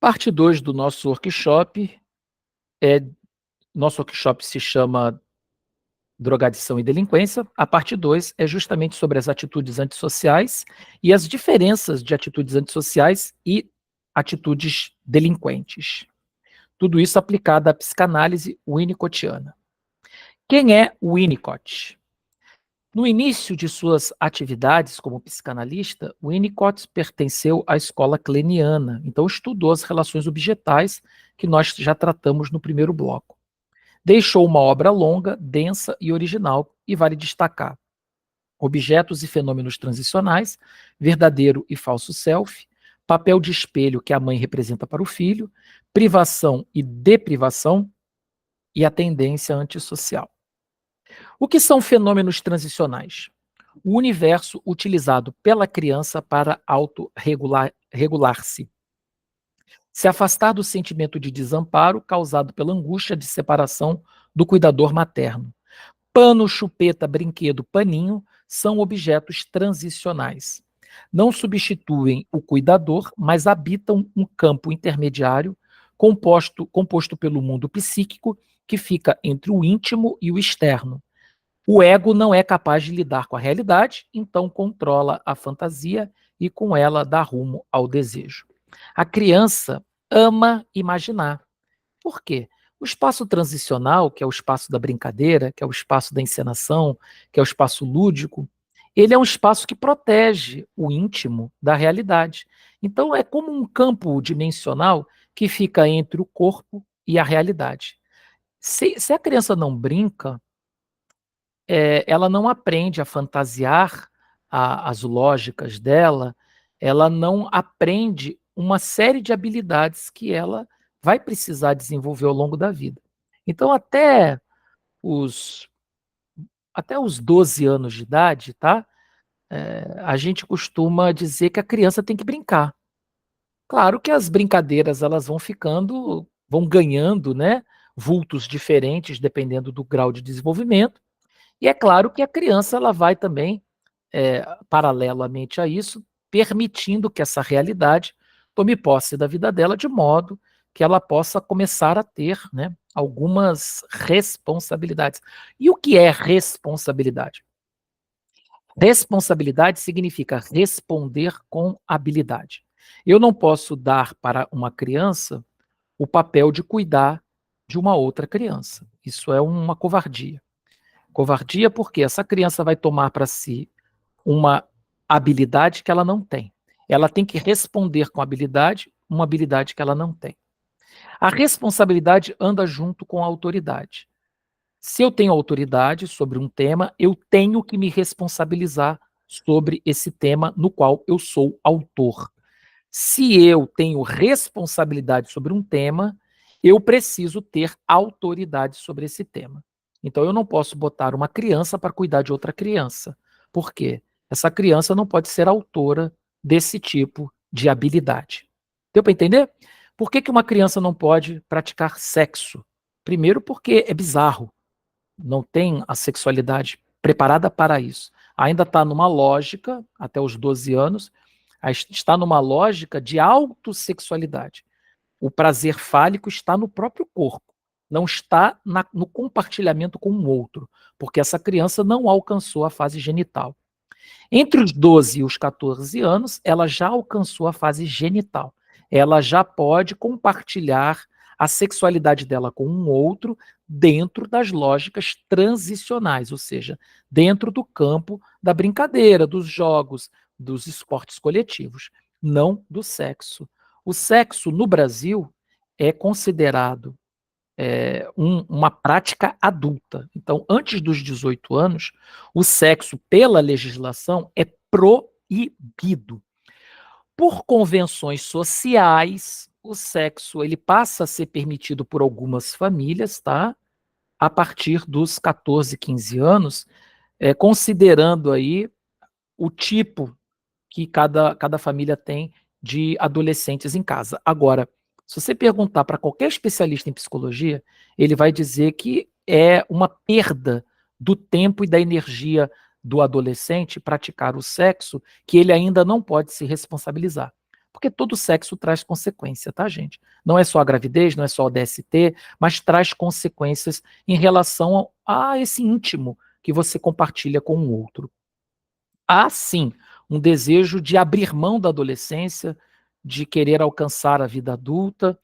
Parte 2 do nosso workshop nosso workshop se chama Drogadição e Delinquência. A parte 2 é justamente sobre as atitudes antissociais e as diferenças de atitudes antissociais e atitudes delinquentes. Tudo isso aplicado à psicanálise winnicottiana. Quem é Winnicott? No início de suas atividades como psicanalista, Winnicott pertenceu à escola kleiniana, então estudou as relações objetais que nós já tratamos no primeiro bloco. Deixou uma obra longa, densa e original, e vale destacar Objetos e Fenômenos Transicionais, Verdadeiro e Falso Self, Papel de Espelho que a Mãe Representa para o Filho, Privação e Deprivação e a Tendência Antissocial. O que são fenômenos transicionais? O universo utilizado pela criança para autorregular-se. Se afastar do sentimento de desamparo causado pela angústia de separação do cuidador materno. Pano, chupeta, brinquedo, paninho são objetos transicionais. Não substituem o cuidador, mas habitam um campo intermediário composto pelo mundo psíquico que fica entre o íntimo e o externo. O ego não é capaz de lidar com a realidade, então controla a fantasia e com ela dá rumo ao desejo. A criança ama imaginar. Por quê? O espaço transicional, que é o espaço da brincadeira, que é o espaço da encenação, que é o espaço lúdico, ele é um espaço que protege o íntimo da realidade. Então, é como um campo dimensional que fica entre o corpo e a realidade. Se a criança não brinca, ela não aprende a fantasiar as lógicas dela, ela não aprende uma série de habilidades que ela vai precisar desenvolver ao longo da vida. Então, os, até os 12 anos de idade, tá? A gente costuma dizer que a criança tem que brincar. Claro que as brincadeiras elas vão ganhando, né, vultos diferentes dependendo do grau de desenvolvimento. E é claro que a criança ela vai também, paralelamente a isso, permitindo que essa realidade tome posse da vida dela de modo que ela possa começar a ter, né, algumas responsabilidades. E o que é responsabilidade? Responsabilidade significa responder com habilidade. Eu não posso dar para uma criança o papel de cuidar de uma outra criança. Isso é uma covardia. Covardia porque essa criança vai tomar para si uma habilidade que ela não tem. Ela tem que responder com habilidade uma habilidade que ela não tem. A responsabilidade anda junto com a autoridade. Se eu tenho autoridade sobre um tema, eu tenho que me responsabilizar sobre esse tema no qual eu sou autor. Se eu tenho responsabilidade sobre um tema, eu preciso ter autoridade sobre esse tema. Então, eu não posso botar uma criança para cuidar de outra criança. Por quê? Essa criança não pode ser autora desse tipo de habilidade. Deu para entender? Por que uma criança não pode praticar sexo? Primeiro, porque é bizarro. Não tem a sexualidade preparada para isso. Ainda está numa lógica, até os 12 anos, está numa lógica de autossexualidade. O prazer fálico está no próprio corpo, não está no compartilhamento com o outro, porque essa criança não alcançou a fase genital. Entre os 12 e os 14 anos, ela já alcançou a fase genital. Ela já pode compartilhar a sexualidade dela com um outro dentro das lógicas transicionais, ou seja, dentro do campo da brincadeira, dos jogos, dos esportes coletivos, não do sexo. O sexo no Brasil é considerado uma prática adulta. Então, antes dos 18 anos, o sexo, pela legislação, é proibido. Por convenções sociais, o sexo ele passa a ser permitido por algumas famílias, tá? A partir dos 14, 15 anos, considerando aí o tipo que cada família tem de adolescentes em casa. Agora, se você perguntar para qualquer especialista em psicologia, ele vai dizer que é uma perda do tempo e da energia do adolescente praticar o sexo que ele ainda não pode se responsabilizar. Porque todo sexo traz consequência, tá, gente? Não é só a gravidez, não é só o DST, mas traz consequências em relação a esse íntimo que você compartilha com o outro. Há, sim, um desejo de abrir mão da adolescência, de querer alcançar a vida adulta,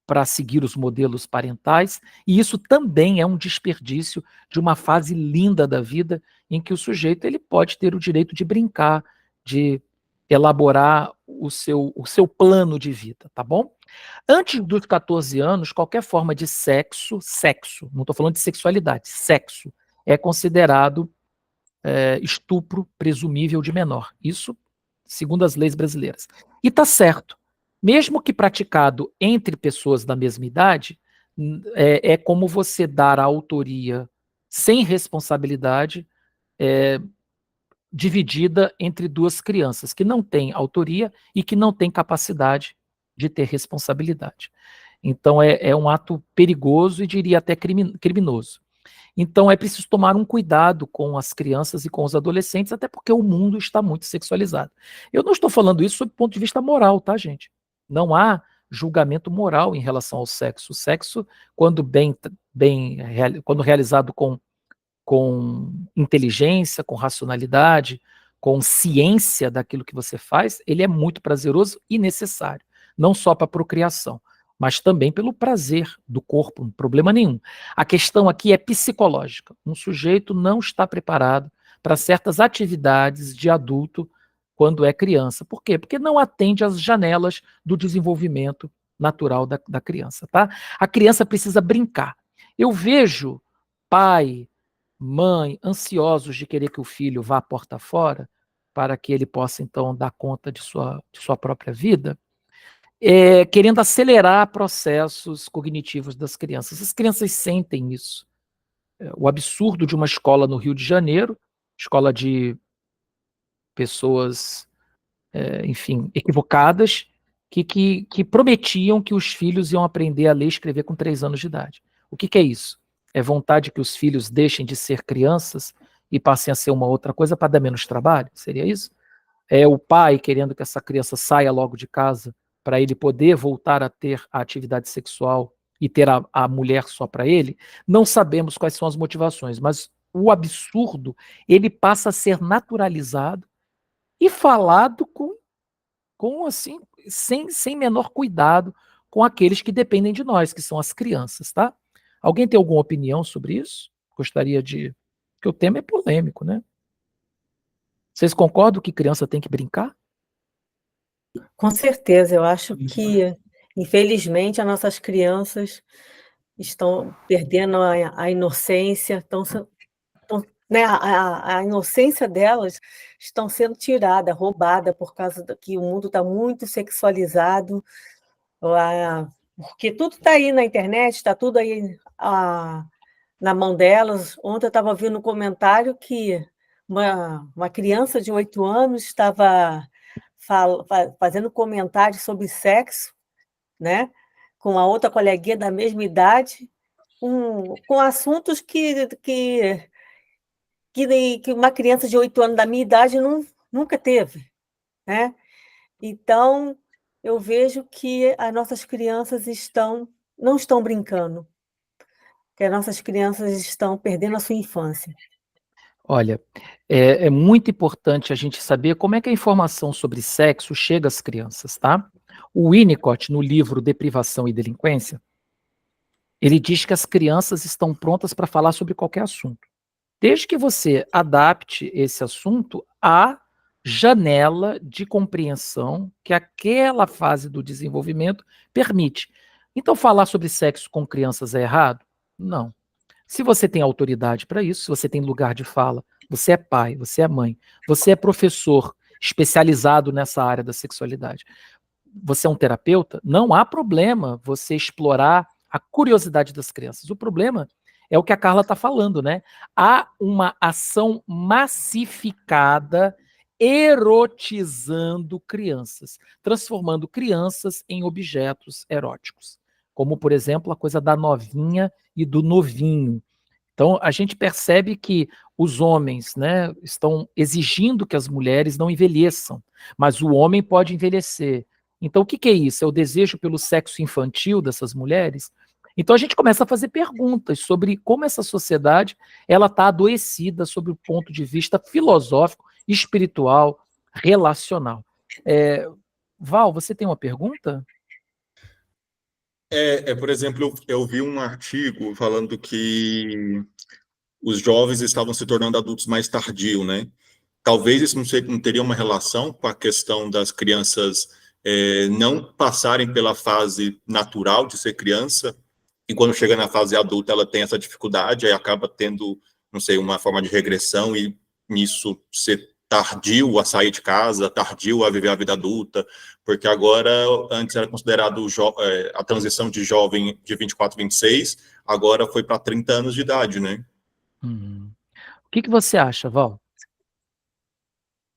para seguir os modelos parentais, e isso também é um desperdício de uma fase linda da vida em que o sujeito ele pode ter o direito de brincar, de elaborar o seu plano de vida, tá bom? Antes dos 14 anos, qualquer forma de sexo, não estou falando de sexualidade, sexo, é considerado estupro presumível de menor. Isso segundo as leis brasileiras. E está certo. Mesmo que praticado entre pessoas da mesma idade, é como você dar a autoria sem responsabilidade dividida entre duas crianças que não têm autoria e que não têm capacidade de ter responsabilidade. Então é um ato perigoso e diria até criminoso. Então é preciso tomar um cuidado com as crianças e com os adolescentes, até porque o mundo está muito sexualizado. Eu não estou falando isso sob o ponto de vista moral, tá, gente? Não há julgamento moral em relação ao sexo. O sexo, quando quando realizado com inteligência, com racionalidade, com ciência daquilo que você faz, ele é muito prazeroso e necessário, não só para a procriação, mas também pelo prazer do corpo, não problema nenhum. A questão aqui é psicológica. Um sujeito não está preparado para certas atividades de adulto quando é criança. Por quê? Porque não atende às janelas do desenvolvimento natural da criança, tá? A criança precisa brincar. Eu vejo pai, mãe, ansiosos de querer que o filho vá à porta fora, para que ele possa, então, dar conta de sua própria vida, querendo acelerar processos cognitivos das crianças. As crianças sentem isso. O absurdo de uma escola no Rio de Janeiro, escola de pessoas, enfim, equivocadas, que prometiam que os filhos iam aprender a ler e escrever com 3 anos de idade. O que é isso? É vontade que os filhos deixem de ser crianças e passem a ser uma outra coisa para dar menos trabalho? Seria isso? É o pai querendo que essa criança saia logo de casa para ele poder voltar a ter a atividade sexual e ter a mulher só para ele? Não sabemos quais são as motivações, mas o absurdo ele passa a ser naturalizado e falado com assim, sem menor cuidado com aqueles que dependem de nós, que são as crianças, tá? Alguém tem alguma opinião sobre isso? Gostaria de. Porque o tema é polêmico, né? Vocês concordam que criança tem que brincar? Com certeza, eu acho que, infelizmente, as nossas crianças estão perdendo a inocência, né, a inocência delas estão sendo tirada, roubada, por causa que o mundo está muito sexualizado, porque tudo está aí na internet, está tudo aí na mão delas. Ontem eu estava vendo um comentário que uma criança de 8 anos estava fazendo comentários sobre sexo, né, com a outra coleguinha da mesma idade, com assuntos que uma criança de 8 anos da minha idade nunca teve, né. Então, eu vejo que as nossas crianças não estão brincando, que as nossas crianças estão perdendo a sua infância. Olha, é muito importante a gente saber como é que a informação sobre sexo chega às crianças, tá? O Winnicott, no livro Deprivação e Delinquência, ele diz que as crianças estão prontas para falar sobre qualquer assunto, desde que você adapte esse assunto à janela de compreensão que aquela fase do desenvolvimento permite. Então, falar sobre sexo com crianças é errado? Não. Se você tem autoridade para isso, se você tem lugar de fala, você é pai, você é mãe, você é professor especializado nessa área da sexualidade, você é um terapeuta, não há problema você explorar a curiosidade das crianças. O problema é o que a Carla está falando, né? Há uma ação massificada erotizando crianças, transformando crianças em objetos eróticos, como, por exemplo, a coisa da novinha e do novinho. Então, a gente percebe que os homens, né, estão exigindo que as mulheres não envelheçam, mas o homem pode envelhecer. Então, o que que é isso? É o desejo pelo sexo infantil dessas mulheres? Então, a gente começa a fazer perguntas sobre como essa sociedade ela está adoecida sob o ponto de vista filosófico, espiritual, relacional. Val, você tem uma pergunta? Por exemplo, eu vi um artigo falando que os jovens estavam se tornando adultos mais tardio, né? Talvez isso não teria uma relação com a questão das crianças não passarem pela fase natural de ser criança, e quando chega na fase adulta ela tem essa dificuldade, aí acaba tendo, não sei, uma forma de regressão, e nisso ser tardio a sair de casa, tardio a viver a vida adulta, porque agora, antes era considerado a transição de jovem de 24, 26, agora foi para 30 anos de idade, né? O que que você acha, Val?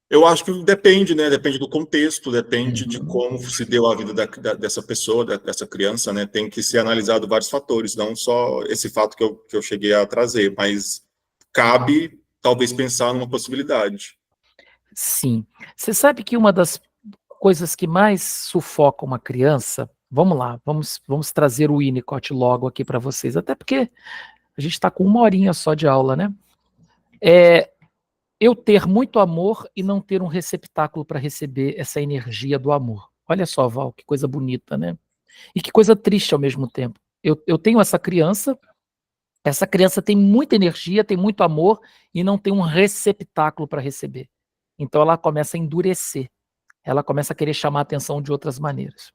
Eu acho que depende, né? Depende do contexto, depende de Uhum. como se deu a vida dessa pessoa, dessa criança, né? Tem que ser analisado vários fatores, não só esse fato que eu cheguei a trazer, mas cabe talvez pensar numa possibilidade. Sim. Você sabe que uma das coisas que mais sufoca uma criança, vamos lá, vamos trazer o Winnicott logo aqui para vocês, até porque a gente está com 1 horinha só de aula, né? É eu ter muito amor e não ter um receptáculo para receber essa energia do amor. Olha só, Val, que coisa bonita, né? E que coisa triste ao mesmo tempo. Eu tenho essa criança tem muita energia, tem muito amor e não tem um receptáculo para receber. Então ela começa a endurecer, ela começa a querer chamar a atenção de outras maneiras.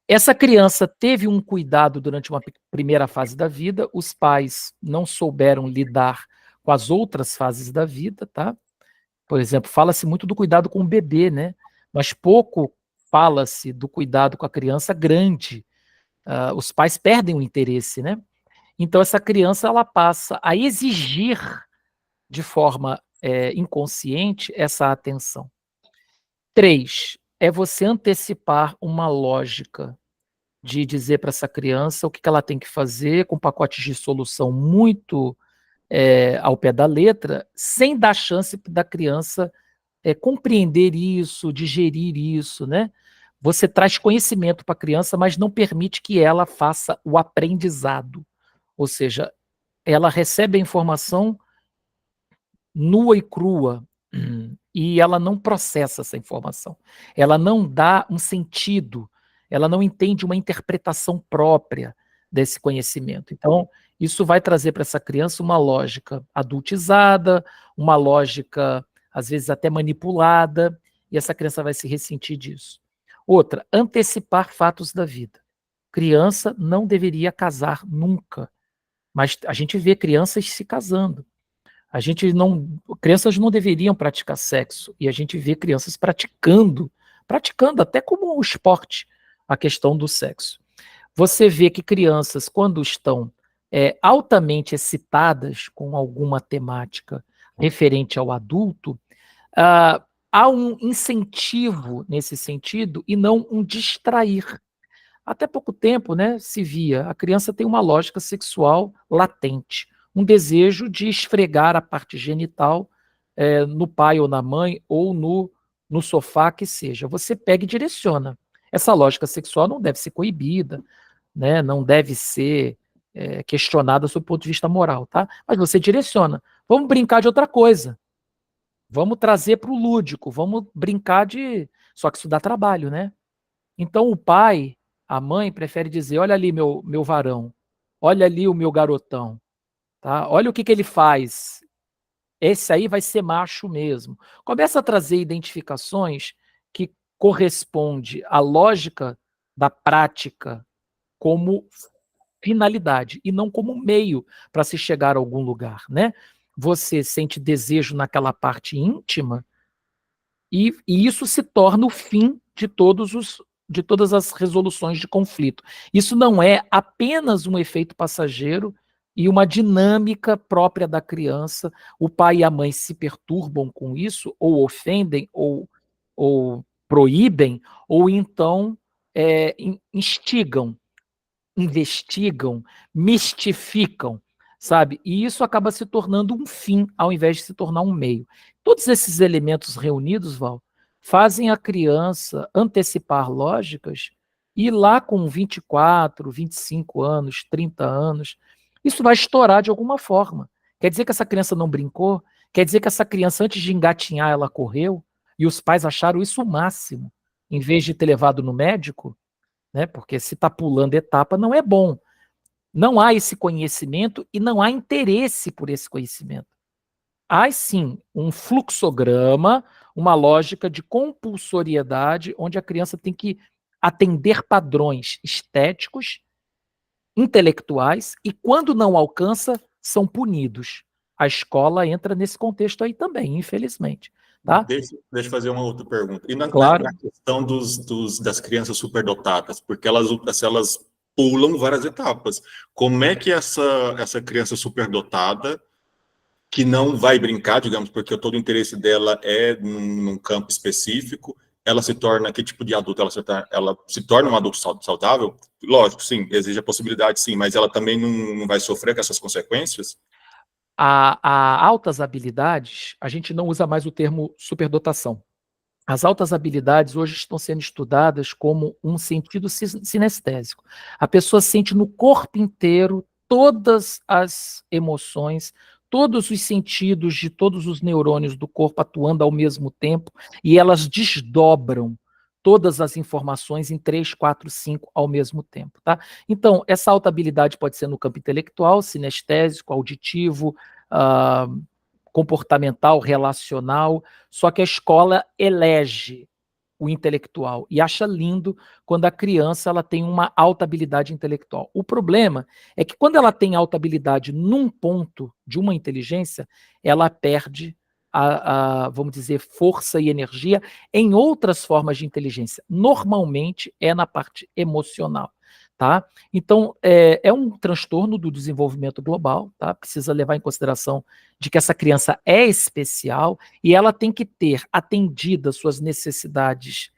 Essa criança teve um cuidado durante uma primeira fase da vida, os pais não souberam lidar com as outras fases da vida, tá? Por exemplo, fala-se muito do cuidado com o bebê, né? Mas pouco fala-se do cuidado com a criança grande. Os pais perdem o interesse, né? Então essa criança ela passa a exigir de forma inconsciente essa atenção. 3, é você antecipar uma lógica de dizer para essa criança o que ela tem que fazer, com pacotes de solução muito ao pé da letra, sem dar chance da criança compreender isso, digerir isso, né? Você traz conhecimento para a criança, mas não permite que ela faça o aprendizado. Ou seja, ela recebe a informação nua e crua, e ela não processa essa informação. Ela não dá um sentido, ela não entende uma interpretação própria desse conhecimento. Então, isso vai trazer para essa criança uma lógica adultizada, uma lógica, às vezes, até manipulada, e essa criança vai se ressentir disso. Outra, antecipar fatos da vida. Criança não deveria casar nunca, mas a gente vê crianças se casando. A gente não, crianças não deveriam praticar sexo e a gente vê crianças praticando até como um esporte a questão do sexo. Você vê que crianças, quando estão altamente excitadas com alguma temática referente ao adulto, há um incentivo nesse sentido e não um distrair. Até pouco tempo, né, se via, a criança tem uma lógica sexual latente, um desejo de esfregar a parte genital no pai ou na mãe, ou no sofá, que seja. Você pega e direciona. Essa lógica sexual não deve ser coibida, né, não deve ser questionada sob o ponto de vista moral, tá? Mas você direciona. Vamos brincar de outra coisa. Vamos trazer para o lúdico, vamos brincar de. Só que isso dá trabalho, né? Então o pai, a mãe prefere dizer: olha ali meu varão, olha ali o meu garotão, tá? Olha o que ele faz. Esse aí vai ser macho mesmo. Começa a trazer identificações que corresponde à lógica da prática como finalidade e não como meio para se chegar a algum lugar, né? Você sente desejo naquela parte íntima e isso se torna o fim de todas as resoluções de conflito. Isso não é apenas um efeito passageiro e uma dinâmica própria da criança. O pai e a mãe se perturbam com isso, ou ofendem, ou proíbem, ou então instigam, investigam, mistificam. sabe? E isso acaba se tornando um fim, ao invés de se tornar um meio. Todos esses elementos reunidos, Val, fazem a criança antecipar lógicas e lá com 24, 25 anos, 30 anos, isso vai estourar de alguma forma. Quer dizer que essa criança não brincou? Quer dizer que essa criança, antes de engatinhar, ela correu? E os pais acharam isso o máximo, em vez de ter levado no médico, né? Porque se está pulando etapa, não é bom. Não há esse conhecimento e não há interesse por esse conhecimento. Há sim um fluxograma, uma lógica de compulsoriedade, onde a criança tem que atender padrões estéticos, intelectuais, e quando não alcança, são punidos. A escola entra nesse contexto aí também, infelizmente. Tá? Deixa eu fazer uma outra pergunta. E Claro. na questão das crianças superdotadas, porque elas pulam várias etapas. Como é que essa criança superdotada, que não vai brincar, digamos, porque todo o interesse dela é num campo específico, ela se torna, que tipo de adulto? Ela se torna um adulto saudável? Lógico, sim, exige a possibilidade, sim, mas ela também não vai sofrer com essas consequências? A altas habilidades, a gente não usa mais o termo superdotação. As altas habilidades hoje estão sendo estudadas como um sentido sinestésico. A pessoa sente no corpo inteiro todas as emoções, todos os sentidos de todos os neurônios do corpo atuando ao mesmo tempo, e elas desdobram todas as informações em 3, 4, 5 ao mesmo tempo. Tá? Então, essa alta habilidade pode ser no campo intelectual, sinestésico, auditivo, comportamental, relacional, só que a escola elege o intelectual e acha lindo quando a criança ela tem uma alta habilidade intelectual. O problema é que quando ela tem alta habilidade num ponto de uma inteligência, ela perde vamos dizer, força e energia em outras formas de inteligência. Normalmente é na parte emocional. Tá? Então, é um transtorno do desenvolvimento global, tá? Precisa levar em consideração de que essa criança é especial e ela tem que ter atendidas suas necessidades,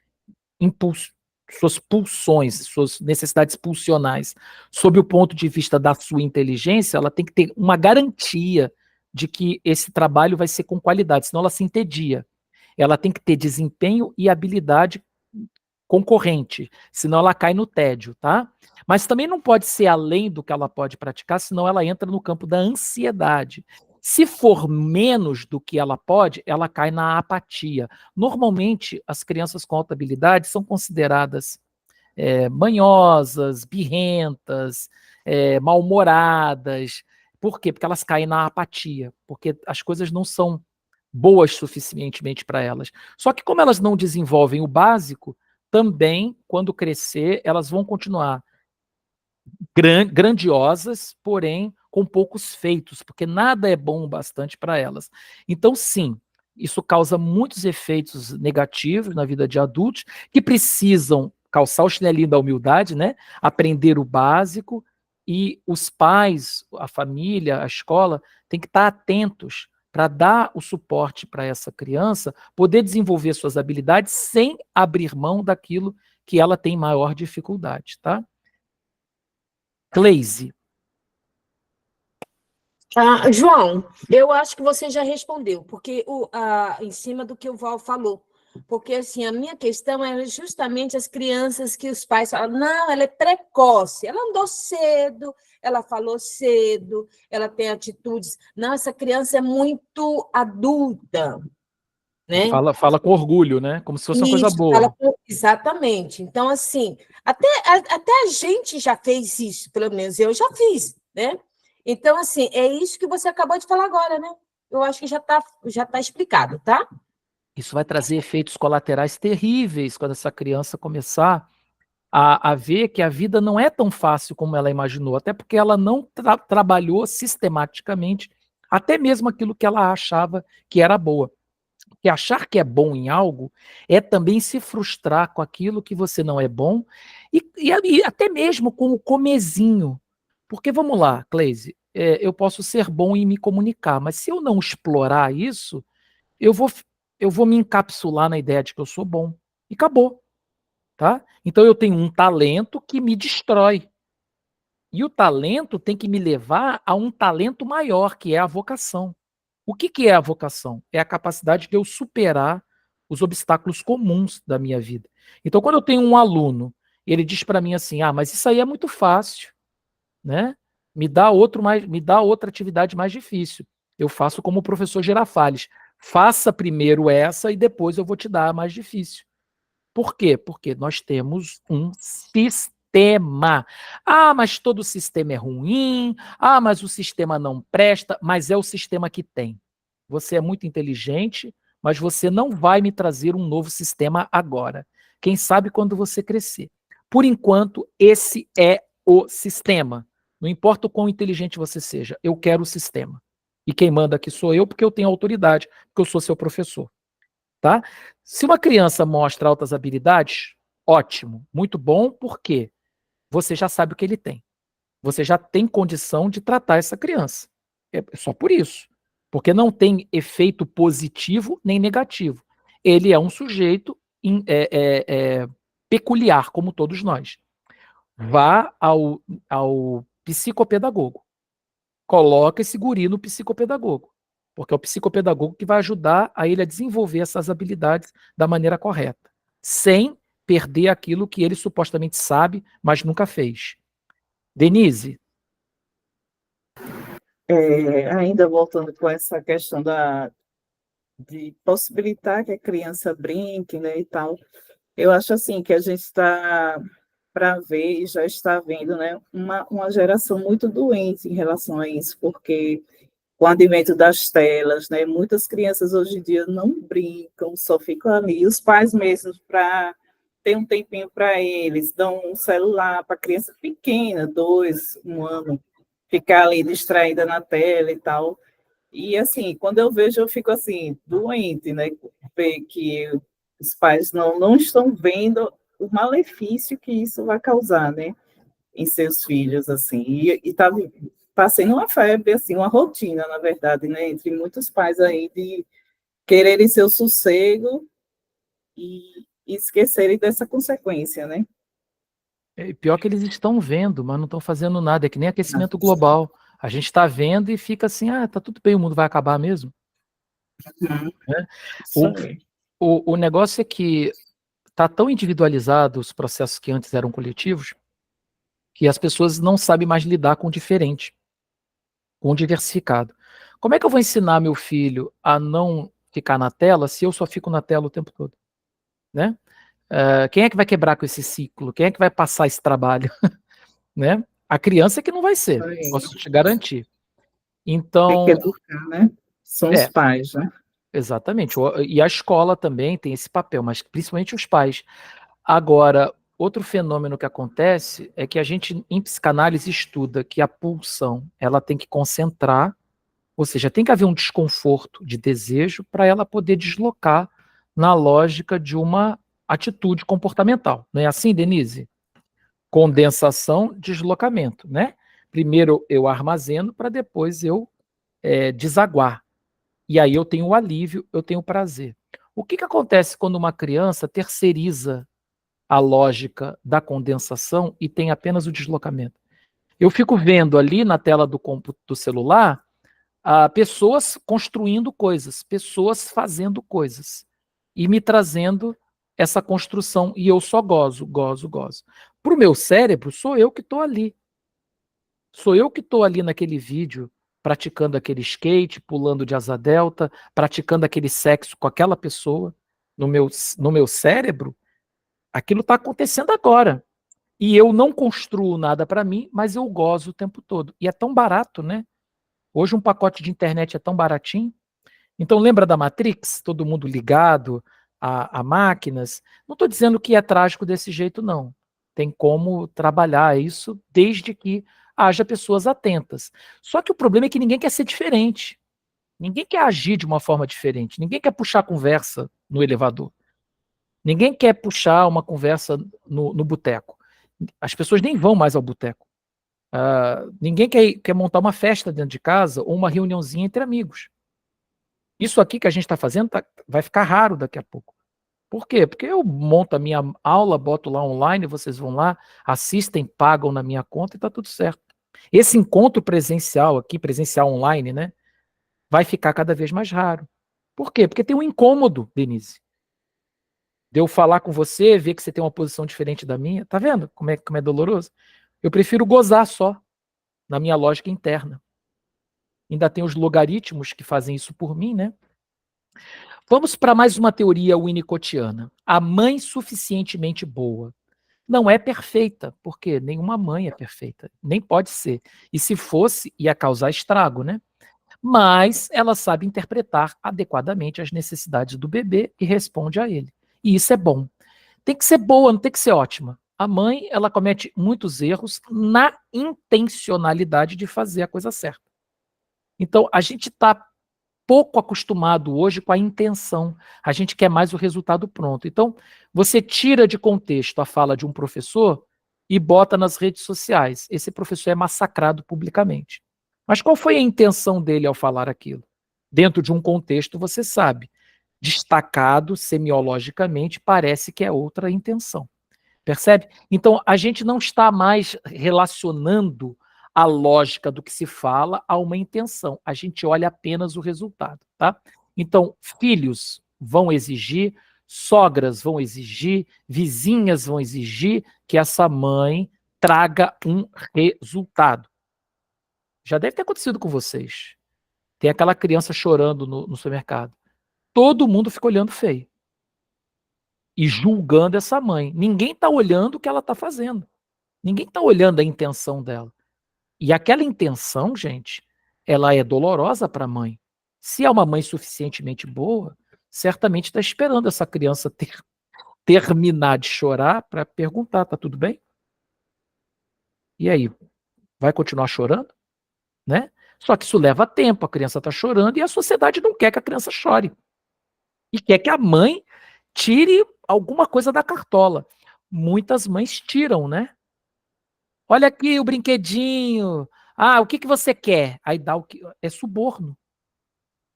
suas pulsões, suas necessidades pulsionais, sob o ponto de vista da sua inteligência, ela tem que ter uma garantia de que esse trabalho vai ser com qualidade, senão ela se entedia. Ela tem que ter desempenho e habilidade concorrente, senão ela cai no tédio, tá? Mas também não pode ser além do que ela pode praticar, senão ela entra no campo da ansiedade. Se for menos do que ela pode, ela cai na apatia. Normalmente, as crianças com alta habilidade são consideradas manhosas, birrentas, mal-humoradas. Por quê? Porque elas caem na apatia, porque as coisas não são boas suficientemente para elas. Só que como elas não desenvolvem o básico, também, quando crescer, elas vão continuar grandiosas, porém com poucos feitos, porque nada é bom o bastante para elas. Então, sim, isso causa muitos efeitos negativos na vida de adultos que precisam calçar o chinelinho da humildade, né? Aprender o básico, e os pais, a família, a escola, tem que estar atentos para dar o suporte para essa criança poder desenvolver suas habilidades sem abrir mão daquilo que ela tem maior dificuldade, tá? Cleise. João, eu acho que você já respondeu, porque em cima do que o Val falou. Porque, assim, a minha questão é justamente as crianças que os pais falam, não, ela é precoce, ela andou cedo, ela falou cedo, ela tem atitudes. Não, essa criança é muito adulta, né? Fala com orgulho, né? Como se fosse uma coisa boa. Exatamente. Então, assim, até a gente já fez isso, pelo menos eu já fiz, né? Então, assim, é isso que você acabou de falar agora, né? Eu acho que já tá explicado, tá? Isso vai trazer efeitos colaterais terríveis quando essa criança começar a ver que a vida não é tão fácil como ela imaginou, até porque ela não trabalhou sistematicamente até mesmo aquilo que ela achava que era boa. Porque achar que é bom em algo é também se frustrar com aquilo que você não é bom e até mesmo com o comezinho. Porque vamos lá, Cleise, eu posso ser bom em me comunicar, mas se eu não explorar isso, eu vou me encapsular na ideia de que eu sou bom. E acabou. Tá? Então eu tenho um talento que me destrói. E o talento tem que me levar a um talento maior, que é a vocação. O que é a vocação? É a capacidade de eu superar os obstáculos comuns da minha vida. Então, quando eu tenho um aluno, ele diz para mim assim: ah, mas isso aí é muito fácil, né? Me dá outra atividade mais difícil. Eu faço como o professor Girafales. Faça primeiro essa e depois eu vou te dar a mais difícil. Por quê? Porque nós temos um sistema. Ah, mas todo sistema é ruim. Ah, mas o sistema não presta. Mas é o sistema que tem. Você é muito inteligente, mas você não vai me trazer um novo sistema agora. Quem sabe quando você crescer. Por enquanto, esse é o sistema. Não importa o quão inteligente você seja, eu quero o sistema. E quem manda aqui sou eu, porque eu tenho autoridade, porque eu sou seu professor. Tá? Se uma criança mostra altas habilidades, ótimo, muito bom, porque você já sabe o que ele tem. Você já tem condição de tratar essa criança. É só por isso. Porque não tem efeito positivo nem negativo. Ele é um sujeito peculiar, como todos nós. Vá ao psicopedagogo. Coloca esse guri no psicopedagogo. Porque é o psicopedagogo que vai ajudar a ele a desenvolver essas habilidades da maneira correta, sem perder aquilo que ele supostamente sabe, mas nunca fez. Denise? Ainda voltando com essa questão de possibilitar que a criança brinque, né, e tal, eu acho assim que a gente está para ver e já está vendo, né, uma geração muito doente em relação a isso, porque com o advento das telas, né, muitas crianças hoje em dia não brincam, só ficam ali. Os pais mesmos, para ter um tempinho para eles, dão um celular para criança pequena, 2, 1 ano, ficar ali distraída na tela e tal. E, assim, quando eu vejo, eu fico, assim, doente, né, ver que os pais não estão vendo o malefício que isso vai causar, né, em seus filhos, assim. E tá sendo uma febre, assim, uma rotina, na verdade, né, entre muitos pais aí de quererem seu sossego e esquecerem dessa consequência, né? Pior que eles estão vendo, mas não estão fazendo nada. É que nem aquecimento global. A gente está vendo e fica assim, ah, tá tudo bem, o mundo vai acabar mesmo. Né? O negócio é que está tão individualizado os processos que antes eram coletivos, que as pessoas não sabem mais lidar com o diferente, com o diversificado. Como é que eu vou ensinar meu filho a não ficar na tela se eu só fico na tela o tempo todo? Né? Quem é que vai quebrar com esse ciclo? Quem é que vai passar esse trabalho? Né? A criança é que não vai ser, posso te garantir. Então, tem que educar, né? São os pais, né? Exatamente. E a escola também tem esse papel, mas principalmente os pais. Agora, outro fenômeno que acontece é que a gente, em psicanálise, estuda que a pulsão ela tem que concentrar, ou seja, tem que haver um desconforto de desejo para ela poder deslocar na lógica de uma atitude comportamental. Não é assim, Denise? Condensação, deslocamento, né? Primeiro eu armazeno para depois eu desaguar. E aí eu tenho o alívio, eu tenho o prazer. O que acontece quando uma criança terceiriza a lógica da condensação e tem apenas o deslocamento? Eu fico vendo ali na tela do celular pessoas construindo coisas, pessoas fazendo coisas e me trazendo essa construção e eu só gozo. Para o meu cérebro, sou eu que estou ali. Sou eu que estou ali naquele vídeo praticando aquele skate, pulando de asa delta, praticando aquele sexo com aquela pessoa. No meu cérebro, aquilo está acontecendo agora. E eu não construo nada para mim, mas eu gozo o tempo todo. E é tão barato, né? Hoje um pacote de internet é tão baratinho. Então lembra da Matrix? Todo mundo ligado a máquinas. Não estou dizendo que é trágico desse jeito, não. Tem como trabalhar isso desde que haja pessoas atentas. Só que o problema é que ninguém quer ser diferente. Ninguém quer agir de uma forma diferente. Ninguém quer puxar conversa no elevador. Ninguém quer puxar uma conversa no boteco. As pessoas nem vão mais ao boteco. Ninguém quer montar uma festa dentro de casa ou uma reuniãozinha entre amigos. Isso aqui que a gente está fazendo vai ficar raro daqui a pouco. Por quê? Porque eu monto a minha aula, boto lá online, vocês vão lá, assistem, pagam na minha conta e está tudo certo. Esse encontro presencial aqui, presencial online, né, vai ficar cada vez mais raro. Por quê? Porque tem um incômodo, Denise. De eu falar com você, ver que você tem uma posição diferente da minha. Tá vendo como é doloroso? Eu prefiro gozar só, na minha lógica interna. Ainda tem os logaritmos que fazem isso por mim, né? Vamos para mais uma teoria winnicottiana. A mãe suficientemente boa. Não é perfeita, porque nenhuma mãe é perfeita, nem pode ser. E se fosse, ia causar estrago, né? Mas ela sabe interpretar adequadamente as necessidades do bebê e responde a ele. E isso é bom. Tem que ser boa, não tem que ser ótima. A mãe, ela comete muitos erros na intencionalidade de fazer a coisa certa. Então, a gente está pouco acostumado hoje com a intenção. A gente quer mais o resultado pronto. Então, você tira de contexto a fala de um professor e bota nas redes sociais. Esse professor é massacrado publicamente. Mas qual foi a intenção dele ao falar aquilo? Dentro de um contexto, você sabe. Destacado semiologicamente, parece que é outra intenção. Percebe? Então, a gente não está mais relacionando a lógica do que se fala a uma intenção. A gente olha apenas o resultado, tá? Então, filhos vão exigir, sogras vão exigir, vizinhas vão exigir que essa mãe traga um resultado. Já deve ter acontecido com vocês. Tem aquela criança chorando no supermercado. Todo mundo fica olhando feio e julgando essa mãe. Ninguém está olhando o que ela está fazendo. Ninguém está olhando a intenção dela. E aquela intenção, gente, ela é dolorosa para a mãe. Se é uma mãe suficientemente boa, certamente está esperando essa criança terminar de chorar para perguntar, tá tudo bem? E aí, vai continuar chorando? Né? Só que isso leva tempo, a criança está chorando e a sociedade não quer que a criança chore. E quer que a mãe tire alguma coisa da cartola. Muitas mães tiram, né? Olha aqui o brinquedinho. Ah, o que você quer? Aí dá o que. É suborno.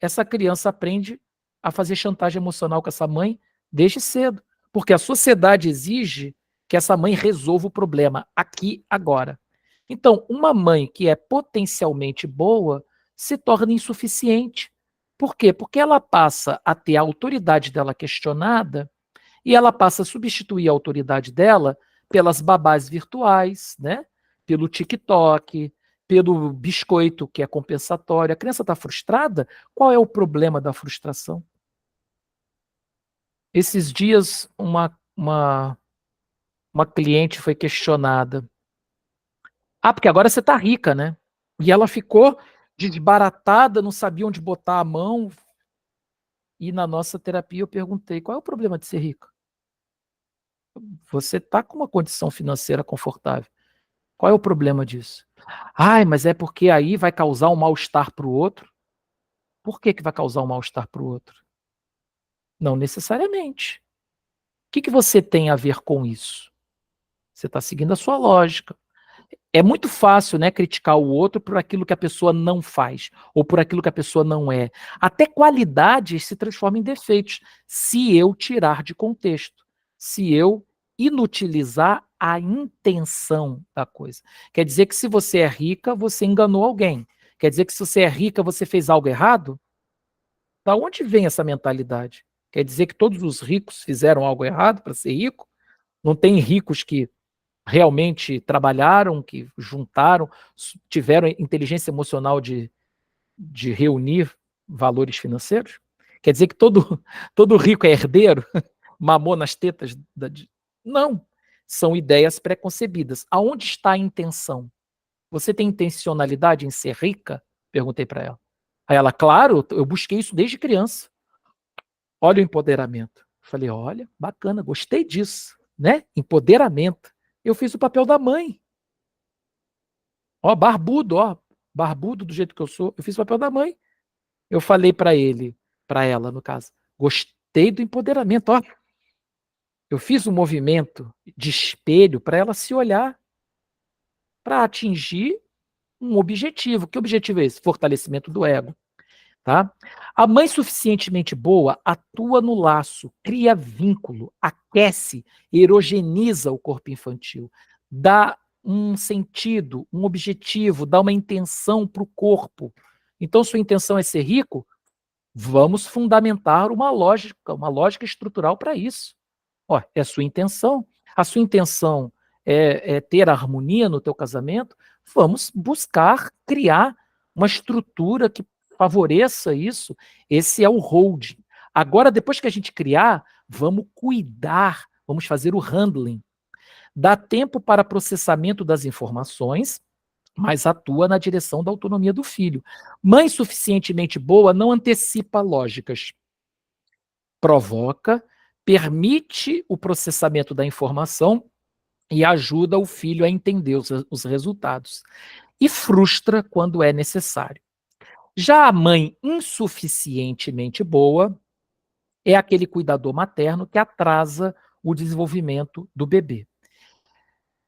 Essa criança aprende a fazer chantagem emocional com essa mãe desde cedo. Porque a sociedade exige que essa mãe resolva o problema aqui, agora. Então, uma mãe que é potencialmente boa se torna insuficiente. Por quê? Porque ela passa a ter a autoridade dela questionada e ela passa a substituir a autoridade dela pelas babás virtuais, né? Pelo TikTok, pelo biscoito, que é compensatório. A criança está frustrada? Qual é o problema da frustração? Esses dias, uma cliente foi questionada. Ah, porque agora você está rica, né? E ela ficou desbaratada, não sabia onde botar a mão. E na nossa terapia eu perguntei, qual é o problema de ser rica? Você está com uma condição financeira confortável. Qual é o problema disso? Ai, mas é porque aí vai causar um mal-estar para o outro. Por que vai causar um mal-estar para o outro? Não necessariamente. O que você tem a ver com isso? Você está seguindo a sua lógica. É muito fácil, né, criticar o outro por aquilo que a pessoa não faz, ou por aquilo que a pessoa não é. Até qualidades se transformam em defeitos, se eu tirar de contexto, se eu inutilizar a intenção da coisa. Quer dizer que se você é rica, você enganou alguém. Quer dizer que se você é rica, você fez algo errado? Da onde vem essa mentalidade? Quer dizer que todos os ricos fizeram algo errado para ser rico? Não tem ricos que realmente trabalharam, que juntaram, tiveram inteligência emocional de reunir valores financeiros? Quer dizer que todo rico é herdeiro? Mamou nas tetas? Não. São ideias preconcebidas. Aonde está a intenção? Você tem intencionalidade em ser rica? Perguntei para ela. Aí ela, claro, eu busquei isso desde criança. Olha o empoderamento. Falei, olha, bacana, gostei disso, né? Empoderamento. Eu fiz o papel da mãe. Ó, barbudo do jeito que eu sou. Eu fiz o papel da mãe. Eu falei para ele, para ela, no caso, gostei do empoderamento, ó. Eu fiz um movimento de espelho para ela se olhar, para atingir um objetivo. Que objetivo é esse? Fortalecimento do ego. tá? A mãe suficientemente boa atua no laço, cria vínculo, aquece, erogeniza o corpo infantil, dá um sentido, um objetivo, dá uma intenção para o corpo. Então, sua intenção é ser rico? Vamos fundamentar uma lógica estrutural para isso. Ó, é a sua intenção. A sua intenção é ter harmonia no teu casamento? Vamos buscar criar uma estrutura que favoreça isso. Esse é o holding. Agora, depois que a gente criar, vamos cuidar, vamos fazer o handling. Dá tempo para processamento das informações, mas atua na direção da autonomia do filho. Mãe suficientemente boa não antecipa lógicas, provoca, permite o processamento da informação e ajuda o filho a entender os resultados. E frustra quando é necessário. Já a mãe insuficientemente boa é aquele cuidador materno que atrasa o desenvolvimento do bebê.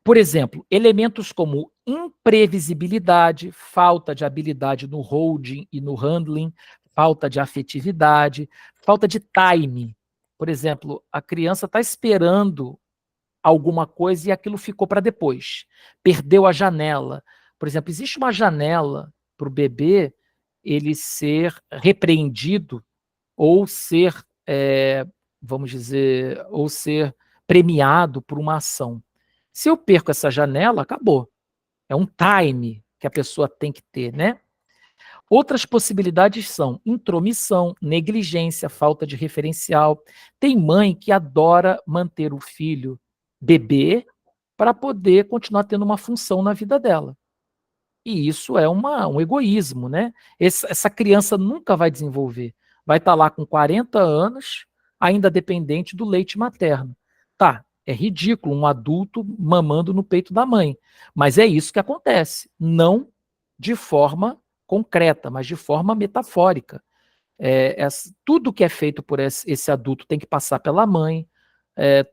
Por exemplo, elementos como imprevisibilidade, falta de habilidade no holding e no handling, falta de afetividade, falta de time. Por exemplo, a criança está esperando alguma coisa e aquilo ficou para depois. Perdeu a janela. Por exemplo, existe uma janela para o bebê ele ser repreendido ou ser, vamos dizer, ou ser premiado por uma ação. Se eu perco essa janela, acabou. É um time que a pessoa tem que ter, né? Outras possibilidades são intromissão, negligência, falta de referencial. Tem mãe que adora manter o filho bebê para poder continuar tendo uma função na vida dela. E isso é um egoísmo, né? Essa criança nunca vai desenvolver. Vai estar lá com 40 anos, ainda dependente do leite materno. Tá, é ridículo um adulto mamando no peito da mãe. Mas é isso que acontece. Não de forma concreta, mas de forma metafórica. Tudo que é feito por esse adulto tem que passar pela mãe.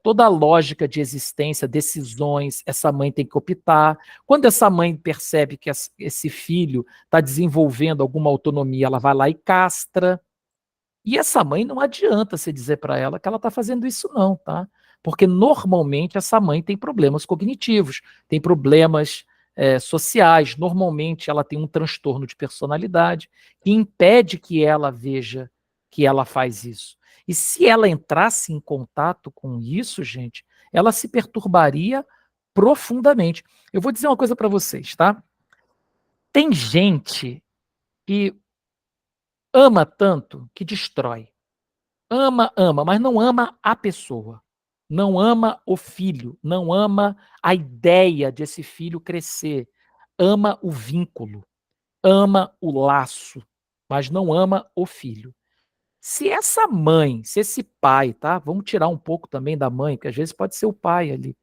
Toda a lógica de existência, decisões, essa mãe tem que optar. Quando essa mãe percebe que esse filho está desenvolvendo alguma autonomia, ela vai lá e castra. E essa mãe não adianta você dizer para ela que ela está fazendo isso não, tá? Porque normalmente essa mãe tem problemas cognitivos, tem problemas sociais, normalmente ela tem um transtorno de personalidade que impede que ela veja que ela faz isso. E se ela entrasse em contato com isso, gente, ela se perturbaria profundamente. Eu vou dizer uma coisa para vocês, tá? Tem gente que ama tanto que destrói. Ama, mas não ama a pessoa. Não ama o filho, não ama a ideia desse filho crescer. Ama o vínculo, ama o laço, mas não ama o filho. Se essa mãe, se esse pai, tá? Vamos tirar um pouco também da mãe, porque às vezes pode ser o pai ali.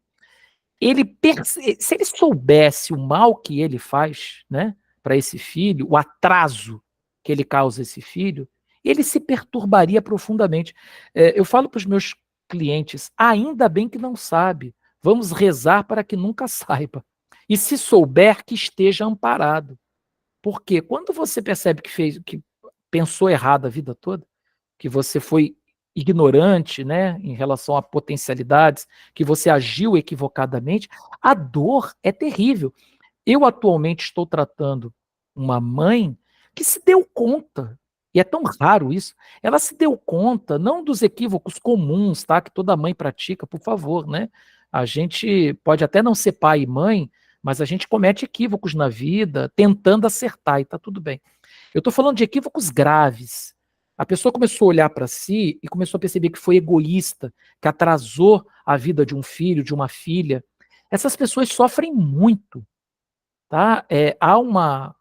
Se ele soubesse o mal que ele faz, né, para esse filho, o atraso que ele causa a esse filho, ele se perturbaria profundamente. Eu falo para os meus clientes, ainda bem que não sabe, vamos rezar para que nunca saiba. E se souber, que esteja amparado. Porque quando você percebe que pensou errado a vida toda, que você foi ignorante, né, em relação a potencialidades, que você agiu equivocadamente, a dor é terrível. Eu atualmente estou tratando uma mãe que se deu conta, e é tão raro isso, ela se deu conta, não dos equívocos comuns, tá, que toda mãe pratica, por favor, né? A gente pode até não ser pai e mãe, mas a gente comete equívocos na vida, tentando acertar, e tá tudo bem. Eu estou falando de equívocos graves. A pessoa começou a olhar para si e começou a perceber que foi egoísta, que atrasou a vida de um filho, de uma filha. Essas pessoas sofrem muito. Tá? Há uma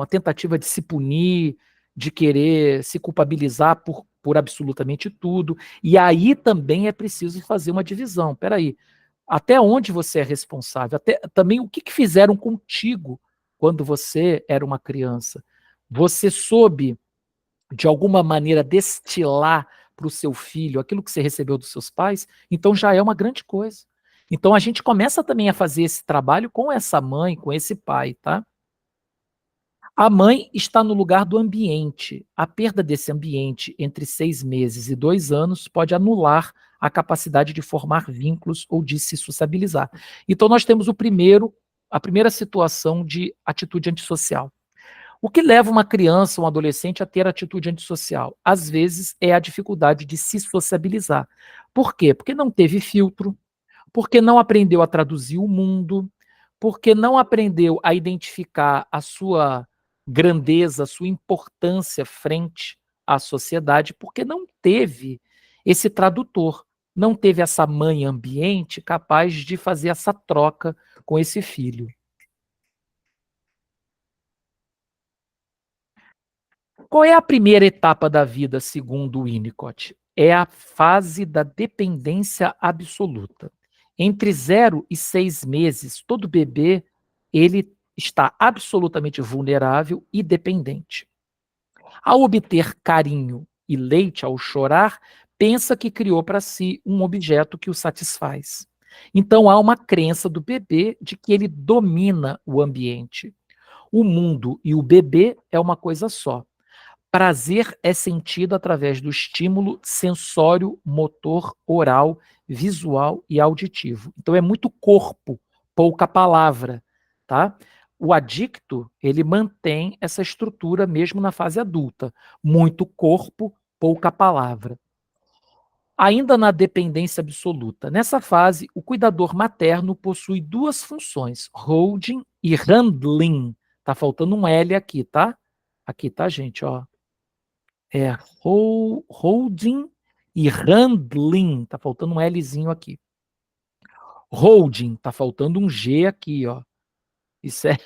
tentativa de se punir, de querer se culpabilizar por absolutamente tudo. E aí também é preciso fazer uma divisão. Espera aí, até onde você é responsável? Também o que fizeram contigo quando você era uma criança? Você soube, de alguma maneira, destilar para o seu filho aquilo que você recebeu dos seus pais? Então já é uma grande coisa. Então a gente começa também a fazer esse trabalho com essa mãe, com esse pai, tá? A mãe está no lugar do ambiente. A perda desse ambiente entre 6 meses e 2 anos pode anular a capacidade de formar vínculos ou de se sociabilizar. Então, nós temos a primeira situação de atitude antissocial. O que leva uma criança, um adolescente a ter atitude antissocial? Às vezes é a dificuldade de se sociabilizar. Por quê? Porque não teve filtro, porque não aprendeu a traduzir o mundo, porque não aprendeu a identificar a sua grandeza, a sua importância frente à sociedade, porque não teve esse tradutor, não teve essa mãe ambiente capaz de fazer essa troca com esse filho. Qual é a primeira etapa da vida, segundo Winnicott? É a fase da dependência absoluta. Entre 0 e 6 meses, todo bebê ele está absolutamente vulnerável e dependente. Ao obter carinho e leite, ao chorar, pensa que criou para si um objeto que o satisfaz. Então há uma crença do bebê de que ele domina o ambiente. O mundo e o bebê é uma coisa só. Prazer é sentido através do estímulo sensório, motor, oral, visual e auditivo. Então é muito corpo, pouca palavra, tá? O adicto, ele mantém essa estrutura mesmo na fase adulta. Muito corpo, pouca palavra. Ainda na dependência absoluta. Nessa fase, o cuidador materno possui 2 funções, holding e handling. Tá faltando um L aqui, tá? Aqui, tá, gente, ó. É holding e handling. Tá faltando um Lzinho aqui. Holding, tá faltando um G aqui, ó. Isso é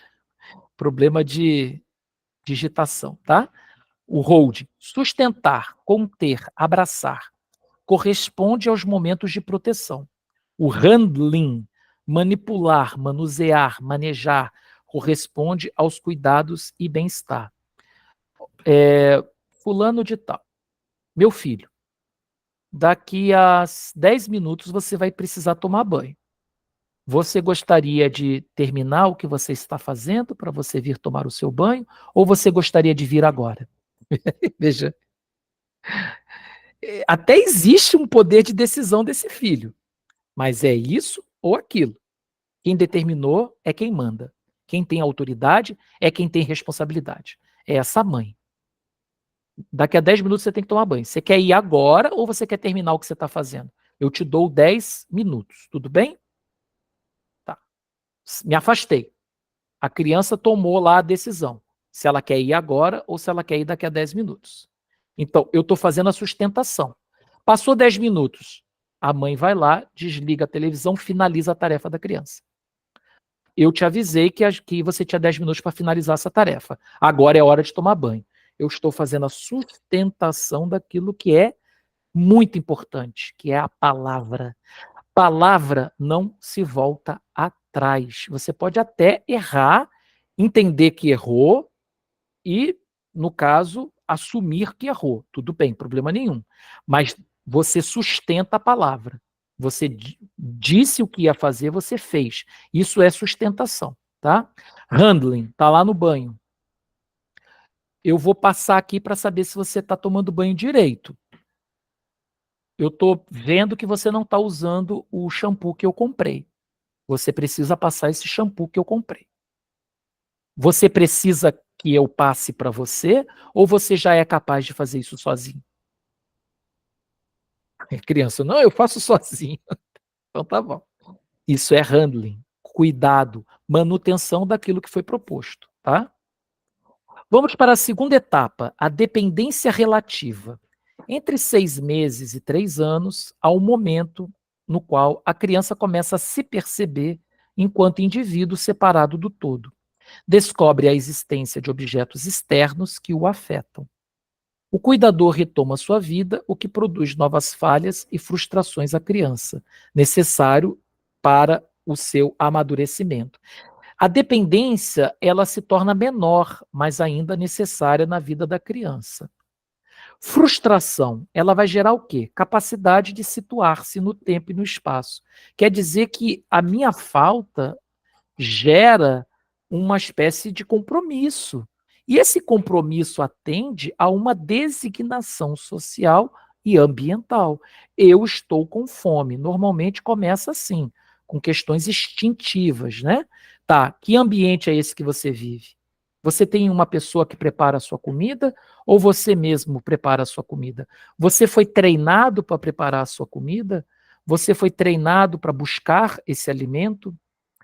problema de digitação, tá? O holding, sustentar, conter, abraçar, corresponde aos momentos de proteção. O handling, manipular, manusear, manejar, corresponde aos cuidados e bem-estar. Fulano de tal, meu filho, daqui a 10 minutos você vai precisar tomar banho. Você gostaria de terminar o que você está fazendo para você vir tomar o seu banho? Ou você gostaria de vir agora? Veja, até existe um poder de decisão desse filho, mas é isso ou aquilo. Quem determinou é quem manda. Quem tem autoridade é quem tem responsabilidade. É essa mãe. Daqui a 10 minutos você tem que tomar banho. Você quer ir agora ou você quer terminar o que você está fazendo? Eu te dou 10 minutos, tudo bem? Tá. Me afastei. A criança tomou lá a decisão. Se ela quer ir agora ou se ela quer ir daqui a 10 minutos. Então, eu estou fazendo a sustentação. Passou 10 minutos. A mãe vai lá, desliga a televisão, finaliza a tarefa da criança. Eu te avisei que você tinha 10 minutos para finalizar essa tarefa. Agora é hora de tomar banho. Eu estou fazendo a sustentação daquilo que é muito importante, que é a palavra. Palavra não se volta atrás. Você pode até errar, entender que errou e, no caso, assumir que errou. Tudo bem, problema nenhum. Mas você sustenta a palavra. Você disse o que ia fazer, você fez. Isso é sustentação, tá? Handling, tá lá no banho. Eu vou passar aqui para saber se você está tomando banho direito. Eu estou vendo que você não está usando o shampoo que eu comprei. Você precisa passar esse shampoo que eu comprei. Você precisa que eu passe para você ou você já é capaz de fazer isso sozinho? Criança, não, eu faço sozinho. Então tá bom. Isso é handling, cuidado, manutenção daquilo que foi proposto, tá? Vamos para a segunda etapa, a dependência relativa. Entre 6 meses e 3 anos, há um momento no qual a criança começa a se perceber enquanto indivíduo separado do todo. Descobre a existência de objetos externos que o afetam. O cuidador retoma sua vida, o que produz novas falhas e frustrações à criança, necessário para o seu amadurecimento. A dependência, ela se torna menor, mas ainda necessária na vida da criança. Frustração, ela vai gerar o quê? Capacidade de situar-se no tempo e no espaço. Quer dizer que a minha falta gera uma espécie de compromisso. E esse compromisso atende a uma designação social e ambiental. Eu estou com fome. Normalmente começa assim, com questões instintivas, né? Tá, que ambiente é esse que você vive? Você tem uma pessoa que prepara a sua comida ou você mesmo prepara a sua comida? Você foi treinado para preparar a sua comida? Você foi treinado para buscar esse alimento?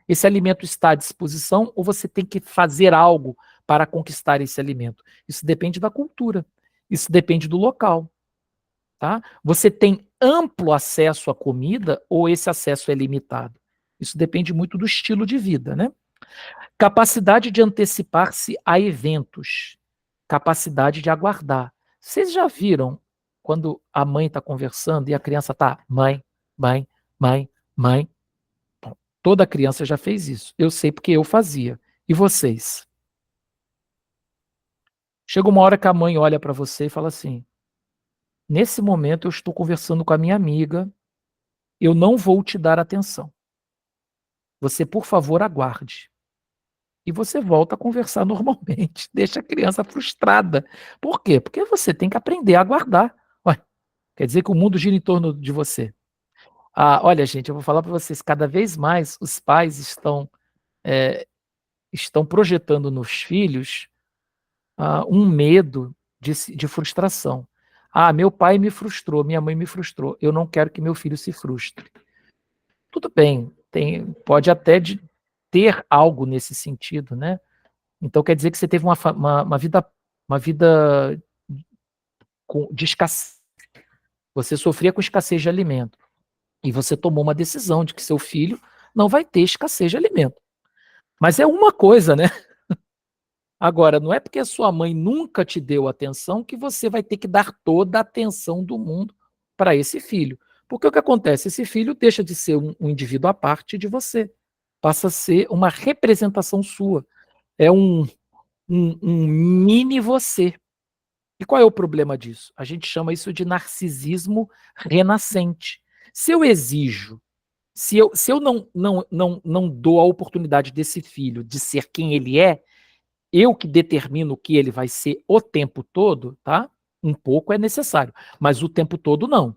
Esse alimento está à disposição ou você tem que fazer algo para conquistar esse alimento? Isso depende da cultura, isso depende do local, tá? Você tem amplo acesso à comida ou esse acesso é limitado? Isso depende muito do estilo de vida, né? Capacidade de antecipar-se a eventos, capacidade de aguardar. Vocês já viram quando a mãe está conversando e a criança está mãe, mãe, mãe, mãe? Toda criança já fez isso. Eu sei porque eu fazia. E vocês? Chega uma hora que a mãe olha para você e fala assim: nesse momento eu estou conversando com a minha amiga, eu não vou te dar atenção. Você, por favor, aguarde. E você volta a conversar normalmente, deixa a criança frustrada. Por quê? Porque você tem que aprender a aguardar. Ué, quer dizer que o mundo gira em torno de você. Olha, gente, eu vou falar para vocês, cada vez mais os pais estão projetando nos filhos um medo de frustração. Meu pai me frustrou, minha mãe me frustrou, eu não quero que meu filho se frustre. Tudo bem, pode até ter algo nesse sentido, né? Então quer dizer que você teve uma vida de escassez. Você sofria com escassez de alimento. E você tomou uma decisão de que seu filho não vai ter escassez de alimento. Mas é uma coisa, né? Agora, não é porque a sua mãe nunca te deu atenção que você vai ter que dar toda a atenção do mundo para esse filho. Porque o que acontece? Esse filho deixa de ser um indivíduo à parte de você. Passa a ser uma representação sua. É um mini você. E qual é o problema disso? A gente chama isso de narcisismo renascente. Se eu exijo, se eu não dou a oportunidade desse filho de ser quem ele é, eu que determino o que ele vai ser o tempo todo, tá? Um pouco é necessário, mas o tempo todo não.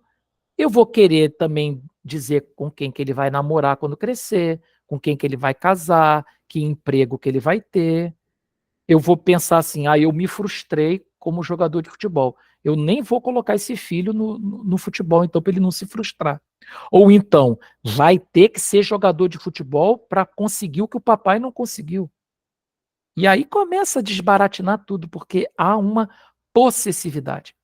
Eu vou querer também dizer com quem que ele vai namorar quando crescer, com quem que ele vai casar, que emprego que ele vai ter. Eu vou pensar assim, eu me frustrei como jogador de futebol. Eu nem vou colocar esse filho no futebol, então, para ele não se frustrar. Ou então, vai ter que ser jogador de futebol para conseguir o que o papai não conseguiu. E aí começa a desbaratinar tudo, porque há uma possessividade.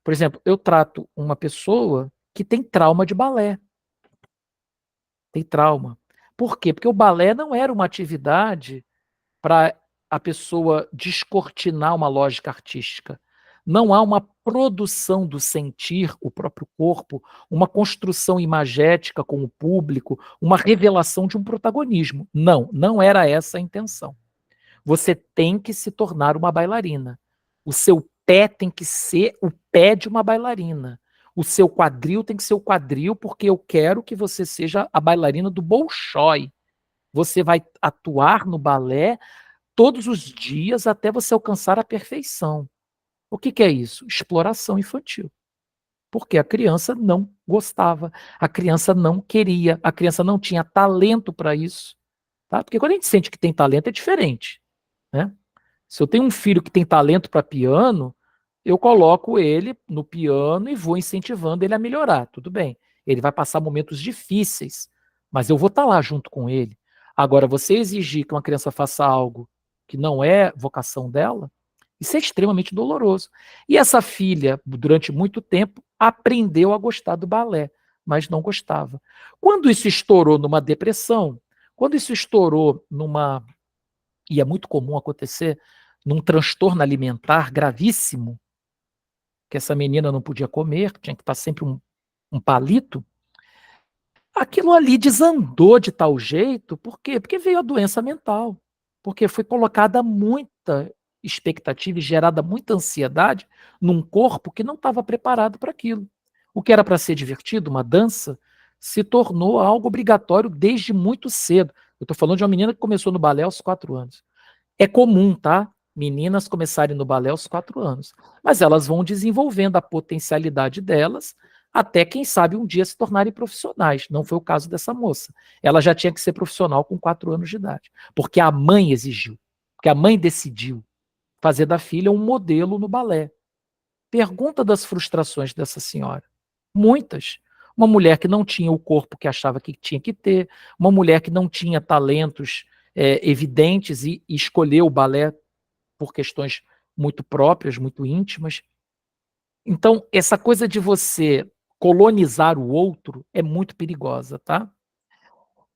Por exemplo, eu trato uma pessoa que tem trauma de balé. Tem trauma. Por quê? Porque o balé não era uma atividade para a pessoa descortinar uma lógica artística. Não há uma produção do sentir, o próprio corpo, uma construção imagética com o público, uma revelação de um protagonismo. Não era essa a intenção. Você tem que se tornar uma bailarina. O seu pé tem que ser o pé de uma bailarina. O seu quadril tem que ser o quadril, porque eu quero que você seja a bailarina do Bolshoi. Você vai atuar no balé todos os dias até você alcançar a perfeição. O que é isso? Exploração infantil. Porque a criança não gostava, a criança não queria, a criança não tinha talento para isso. Tá? Porque quando a gente sente que tem talento é diferente. Né? Se eu tenho um filho que tem talento para piano, eu coloco ele no piano e vou incentivando ele a melhorar. Tudo bem. Ele vai passar momentos difíceis, mas eu vou estar lá junto com ele. Agora, você exigir que uma criança faça algo que não é vocação dela, isso é extremamente doloroso. E essa filha, durante muito tempo, aprendeu a gostar do balé, mas não gostava. Quando isso estourou numa depressão, quando isso estourou e é muito comum acontecer, num transtorno alimentar gravíssimo, que essa menina não podia comer, tinha que estar sempre um palito, aquilo ali desandou de tal jeito, por quê? Porque veio a doença mental, porque foi colocada muita expectativa e gerada muita ansiedade num corpo que não estava preparado para aquilo. O que era para ser divertido, uma dança, se tornou algo obrigatório desde muito cedo. Eu estou falando de uma menina que começou no balé aos 4 anos. É comum, tá? meninas começarem no balé aos 4 anos. Mas elas vão desenvolvendo a potencialidade delas até, quem sabe, um dia se tornarem profissionais. Não foi o caso dessa moça. Ela já tinha que ser profissional com 4 anos de idade, porque a mãe exigiu, porque a mãe decidiu fazer da filha um modelo no balé. Pergunta das frustrações dessa senhora. Muitas. Uma mulher que não tinha o corpo que achava que tinha que ter, uma mulher que não tinha talentos evidentes e escolheu o balé por questões muito próprias, muito íntimas. Então, essa coisa de você colonizar o outro é muito perigosa, tá?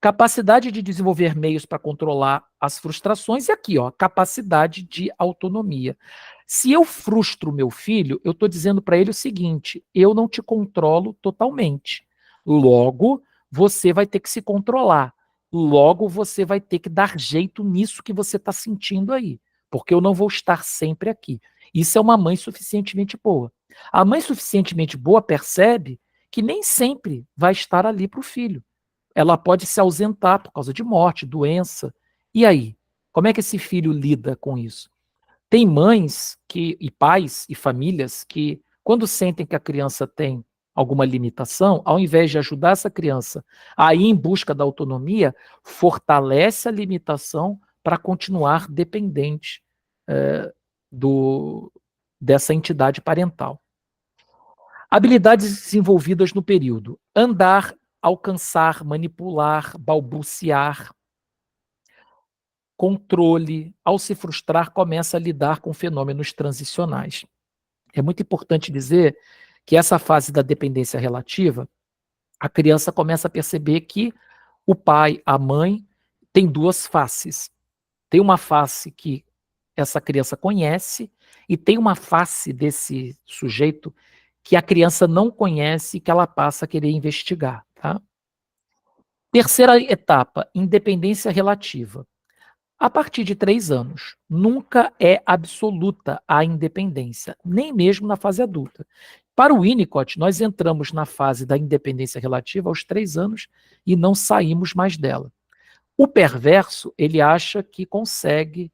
Capacidade de desenvolver meios para controlar as frustrações e aqui, ó, capacidade de autonomia. Se eu frustro meu filho, eu estou dizendo para ele o seguinte: eu não te controlo totalmente. Logo, você vai ter que se controlar. Logo, você vai ter que dar jeito nisso que você está sentindo aí, porque eu não vou estar sempre aqui. Isso é uma mãe suficientemente boa. A mãe suficientemente boa percebe que nem sempre vai estar ali para o filho. Ela pode se ausentar por causa de morte, doença. E aí? Como é que esse filho lida com isso? Tem mães e pais e famílias que, quando sentem que a criança tem alguma limitação, ao invés de ajudar essa criança a ir em busca da autonomia, fortalece a limitação para continuar dependente dessa entidade parental. Habilidades desenvolvidas no período: andar, alcançar, manipular, balbuciar, controle. Ao se frustrar, começa a lidar com fenômenos transicionais. É muito importante dizer que essa fase da dependência relativa, a criança começa a perceber que o pai, a mãe, tem duas faces. Tem uma face que essa criança conhece e tem uma face desse sujeito que a criança não conhece e que ela passa a querer investigar. Tá? Terceira etapa, independência relativa. A partir de 3 anos, nunca é absoluta a independência, nem mesmo na fase adulta. Para o Winnicott, nós entramos na fase da independência relativa aos 3 anos e não saímos mais dela. O perverso, ele acha que consegue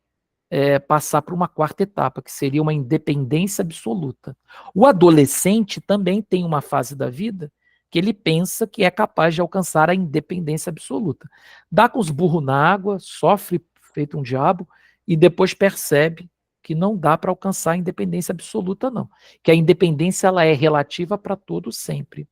passar para uma quarta etapa, que seria uma independência absoluta. O adolescente também tem uma fase da vida que ele pensa que é capaz de alcançar a independência absoluta. Dá com os burros na água, sofre feito um diabo, e depois percebe que não dá para alcançar a independência absoluta, não. Que a independência ela é relativa para todos sempre.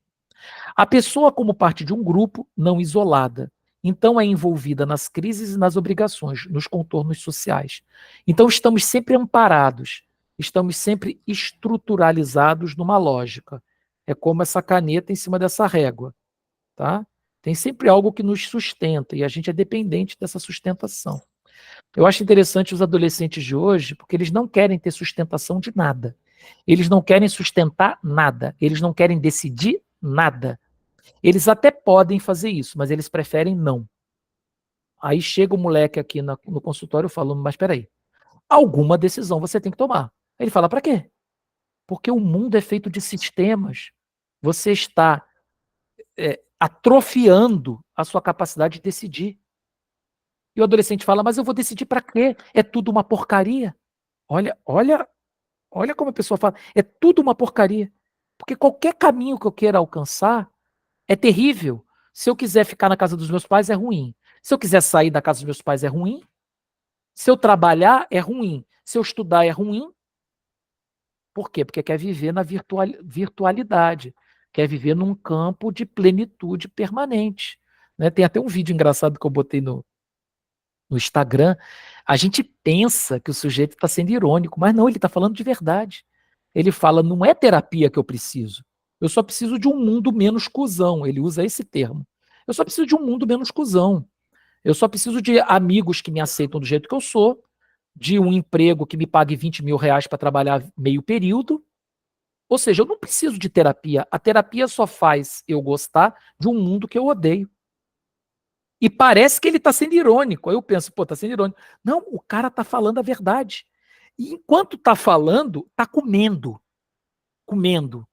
A pessoa, como parte de um grupo, não isolada, então é envolvida nas crises e nas obrigações, nos contornos sociais. Então estamos sempre amparados, estamos sempre estruturalizados numa lógica. É como essa caneta em cima dessa régua, tá? Tem sempre algo que nos sustenta e a gente é dependente dessa sustentação. Eu acho interessante os adolescentes de hoje, porque eles não querem ter sustentação de nada. Eles não querem sustentar nada. Eles não querem decidir nada. Eles até podem fazer isso, mas eles preferem não. Aí chega o moleque aqui no consultório falando, mas espera aí, alguma decisão você tem que tomar. Aí ele fala, para quê? Porque o mundo é feito de sistemas. Você está atrofiando a sua capacidade de decidir. E o adolescente fala, mas eu vou decidir para quê? É tudo uma porcaria. Olha como a pessoa fala, é tudo uma porcaria. Porque qualquer caminho que eu queira alcançar é terrível. Se eu quiser ficar na casa dos meus pais, é ruim. Se eu quiser sair da casa dos meus pais, é ruim. Se eu trabalhar, é ruim. Se eu estudar, é ruim. Por quê? Porque quer viver na virtualidade. Quer viver num campo de plenitude permanente. Né? Tem até um vídeo engraçado que eu botei no Instagram. A gente pensa que o sujeito está sendo irônico, mas não, ele está falando de verdade. Ele fala, não é terapia que eu preciso. Eu só preciso de um mundo menos cuzão. Ele usa esse termo. Eu só preciso de um mundo menos cuzão. Eu só preciso de amigos que me aceitam do jeito que eu sou, de um emprego que me pague 20 mil reais para trabalhar meio período. Ou seja, eu não preciso de terapia. A terapia só faz eu gostar de um mundo que eu odeio. E parece que ele está sendo irônico. Aí eu penso, pô, está sendo irônico. Não, o cara está falando a verdade. E enquanto está falando, está comendo. Comendo.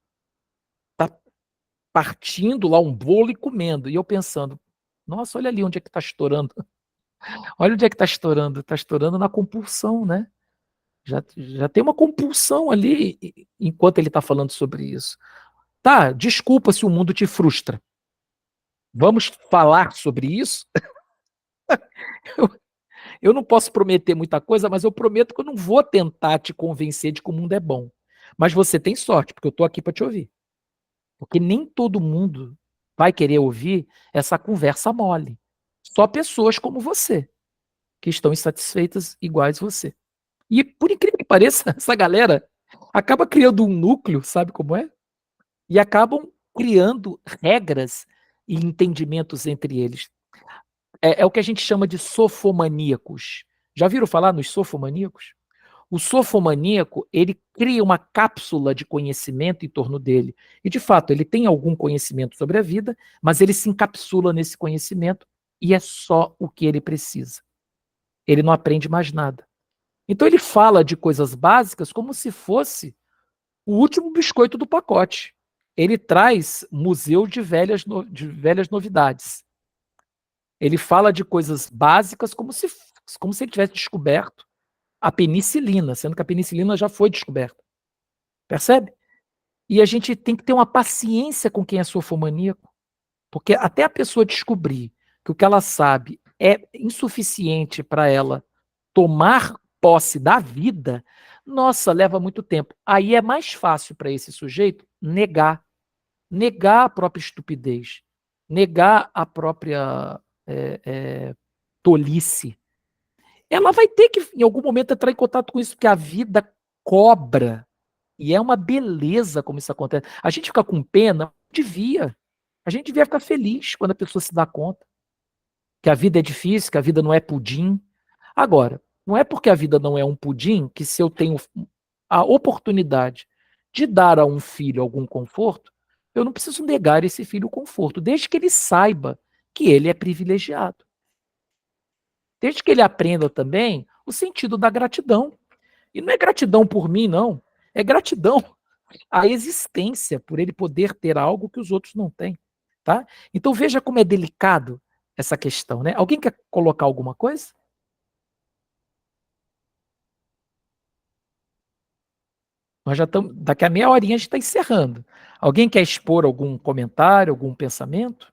Está partindo lá um bolo e comendo. E eu pensando, nossa, olha ali onde é que está estourando. Olha onde é que está estourando. Está estourando na compulsão, né? Já tem uma compulsão ali enquanto ele está falando sobre isso. Tá, desculpa se o mundo te frustra. Vamos falar sobre isso? Eu não posso prometer muita coisa, mas eu prometo que eu não vou tentar te convencer de que o mundo é bom. Mas você tem sorte, porque eu estou aqui para te ouvir. Porque nem todo mundo vai querer ouvir essa conversa mole. Só pessoas como você, que estão insatisfeitas iguais você. E, por incrível que pareça, essa galera acaba criando um núcleo, sabe como é? E acabam criando regras e entendimentos entre eles. É o que a gente chama de sofomaníacos. Já viram falar nos sofomaníacos? O sofomaníaco, ele cria uma cápsula de conhecimento em torno dele. E, de fato, ele tem algum conhecimento sobre a vida, mas ele se encapsula nesse conhecimento e é só o que ele precisa. Ele não aprende mais nada. Então, ele fala de coisas básicas como se fosse o último biscoito do pacote. Ele traz museu de velhas novidades. Ele fala de coisas básicas como se ele tivesse descoberto a penicilina, sendo que a penicilina já foi descoberta. Percebe? E a gente tem que ter uma paciência com quem é sofomaníaco, porque até a pessoa descobrir que o que ela sabe é insuficiente para ela tomar posse da vida, nossa, leva muito tempo. Aí é mais fácil para esse sujeito negar a própria estupidez, negar a própria tolice. Ela vai ter que, em algum momento, entrar em contato com isso, porque a vida cobra. E é uma beleza como isso acontece. A gente fica com pena, devia. A gente devia ficar feliz quando a pessoa se dá conta que a vida é difícil, que a vida não é pudim. Agora, não é porque a vida não é um pudim que, se eu tenho a oportunidade de dar a um filho algum conforto, eu não preciso negar esse filho o conforto, desde que ele saiba que ele é privilegiado. Desde que ele aprenda também o sentido da gratidão. E não é gratidão por mim, não. É gratidão à existência, por ele poder ter algo que os outros não têm. Tá? Então veja como é delicado essa questão, né? Alguém quer colocar alguma coisa? Nós já estamos, daqui a meia horinha a gente está encerrando. Alguém quer expor algum comentário, algum pensamento?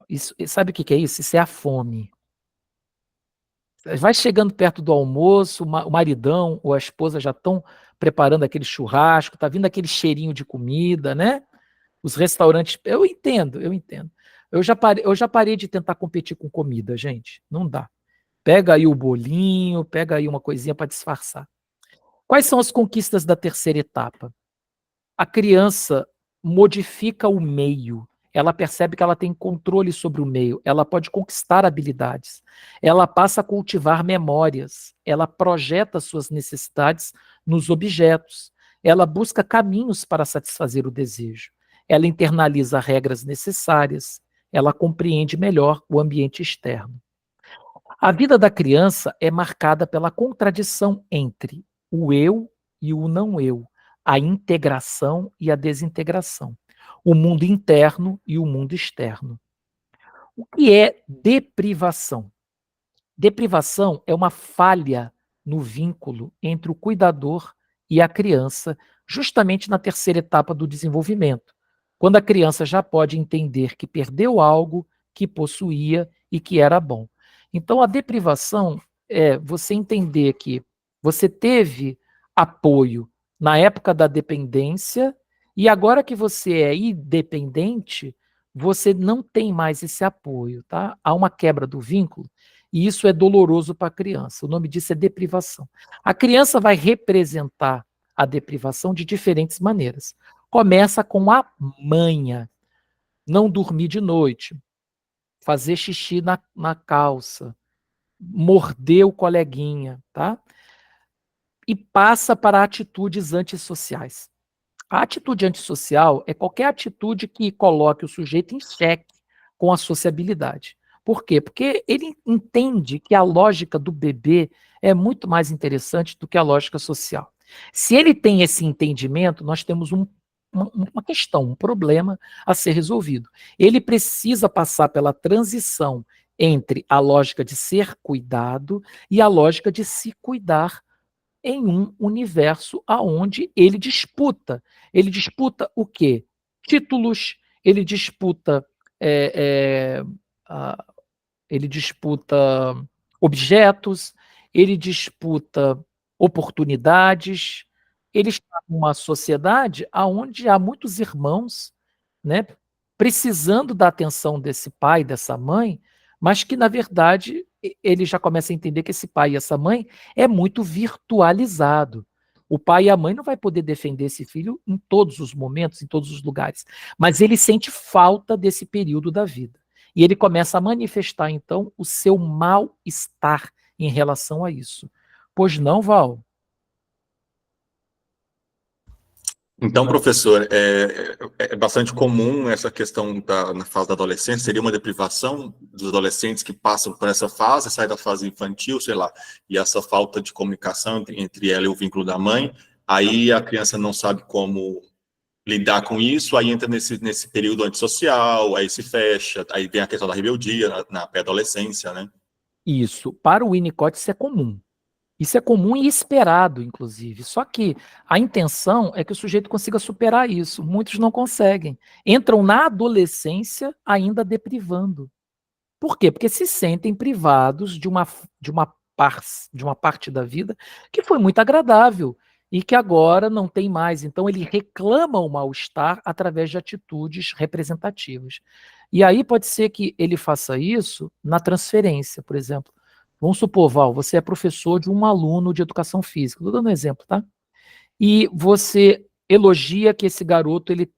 Isso, sabe o que é isso? Isso é a fome. Vai chegando perto do almoço, o maridão ou a esposa já estão preparando aquele churrasco, tá vindo aquele cheirinho de comida, né? Os restaurantes, eu entendo. Eu já parei de tentar competir com comida, gente. Não dá. Pega aí o bolinho, pega aí uma coisinha para disfarçar. Quais são as conquistas da terceira etapa? A criança modifica o meio. Ela percebe que ela tem controle sobre o meio. Ela pode conquistar habilidades. Ela passa a cultivar memórias. Ela projeta suas necessidades nos objetos. Ela busca caminhos para satisfazer o desejo. Ela internaliza regras necessárias. Ela compreende melhor o ambiente externo. A vida da criança é marcada pela contradição entre o eu e o não eu, a integração e a desintegração, o mundo interno e o mundo externo. O que é deprivação? Deprivação é uma falha no vínculo entre o cuidador e a criança, justamente na terceira etapa do desenvolvimento, quando a criança já pode entender que perdeu algo que possuía e que era bom. Então, a deprivação é você entender que você teve apoio na época da dependência e agora que você é independente, você não tem mais esse apoio, tá? Há uma quebra do vínculo e isso é doloroso para a criança. O nome disso é deprivação. A criança vai representar a deprivação de diferentes maneiras. Começa com a manha, não dormir de noite, fazer xixi na calça, morder o coleguinha, tá? E passa para atitudes antissociais. A atitude antissocial é qualquer atitude que coloque o sujeito em xeque com a sociabilidade. Por quê? Porque ele entende que a lógica do bebê é muito mais interessante do que a lógica social. Se ele tem esse entendimento, nós temos uma questão, um problema a ser resolvido. Ele precisa passar pela transição entre a lógica de ser cuidado e a lógica de se cuidar em um universo aonde ele disputa. Ele disputa o quê? Títulos, ele disputa, a- ele disputa objetos, ele disputa oportunidades. Ele está numa sociedade aonde há muitos irmãos, né, precisando da atenção desse pai, dessa mãe, mas que, na verdade, ele já começa a entender que esse pai e essa mãe é muito virtualizado. O pai e a mãe não vai poder defender esse filho em todos os momentos, em todos os lugares, mas ele sente falta desse período da vida. E ele começa a manifestar, então, o seu mal-estar em relação a isso. Pois não, Val? Então, professor, é bastante comum essa questão na fase da adolescência, seria uma deprivação dos adolescentes que passam por essa fase, saem da fase infantil, sei lá, e essa falta de comunicação entre ela e o vínculo da mãe, aí a criança não sabe como lidar com isso, aí entra nesse período antissocial, aí se fecha, aí vem a questão da rebeldia na pré-adolescência, né? Isso. Para o Winnicott, isso é comum. Isso é comum e esperado, inclusive. Só que a intenção é que o sujeito consiga superar isso. Muitos não conseguem. Entram na adolescência ainda deprivando. Por quê? Porque se sentem privados de uma parte da vida que foi muito agradável e que agora não tem mais. Então ele reclama o mal-estar através de atitudes representativas. E aí pode ser que ele faça isso na transferência, por exemplo. Vamos supor, Val, você é professor de um aluno de educação física. Estou dando um exemplo, tá? E você elogia que esse garoto ele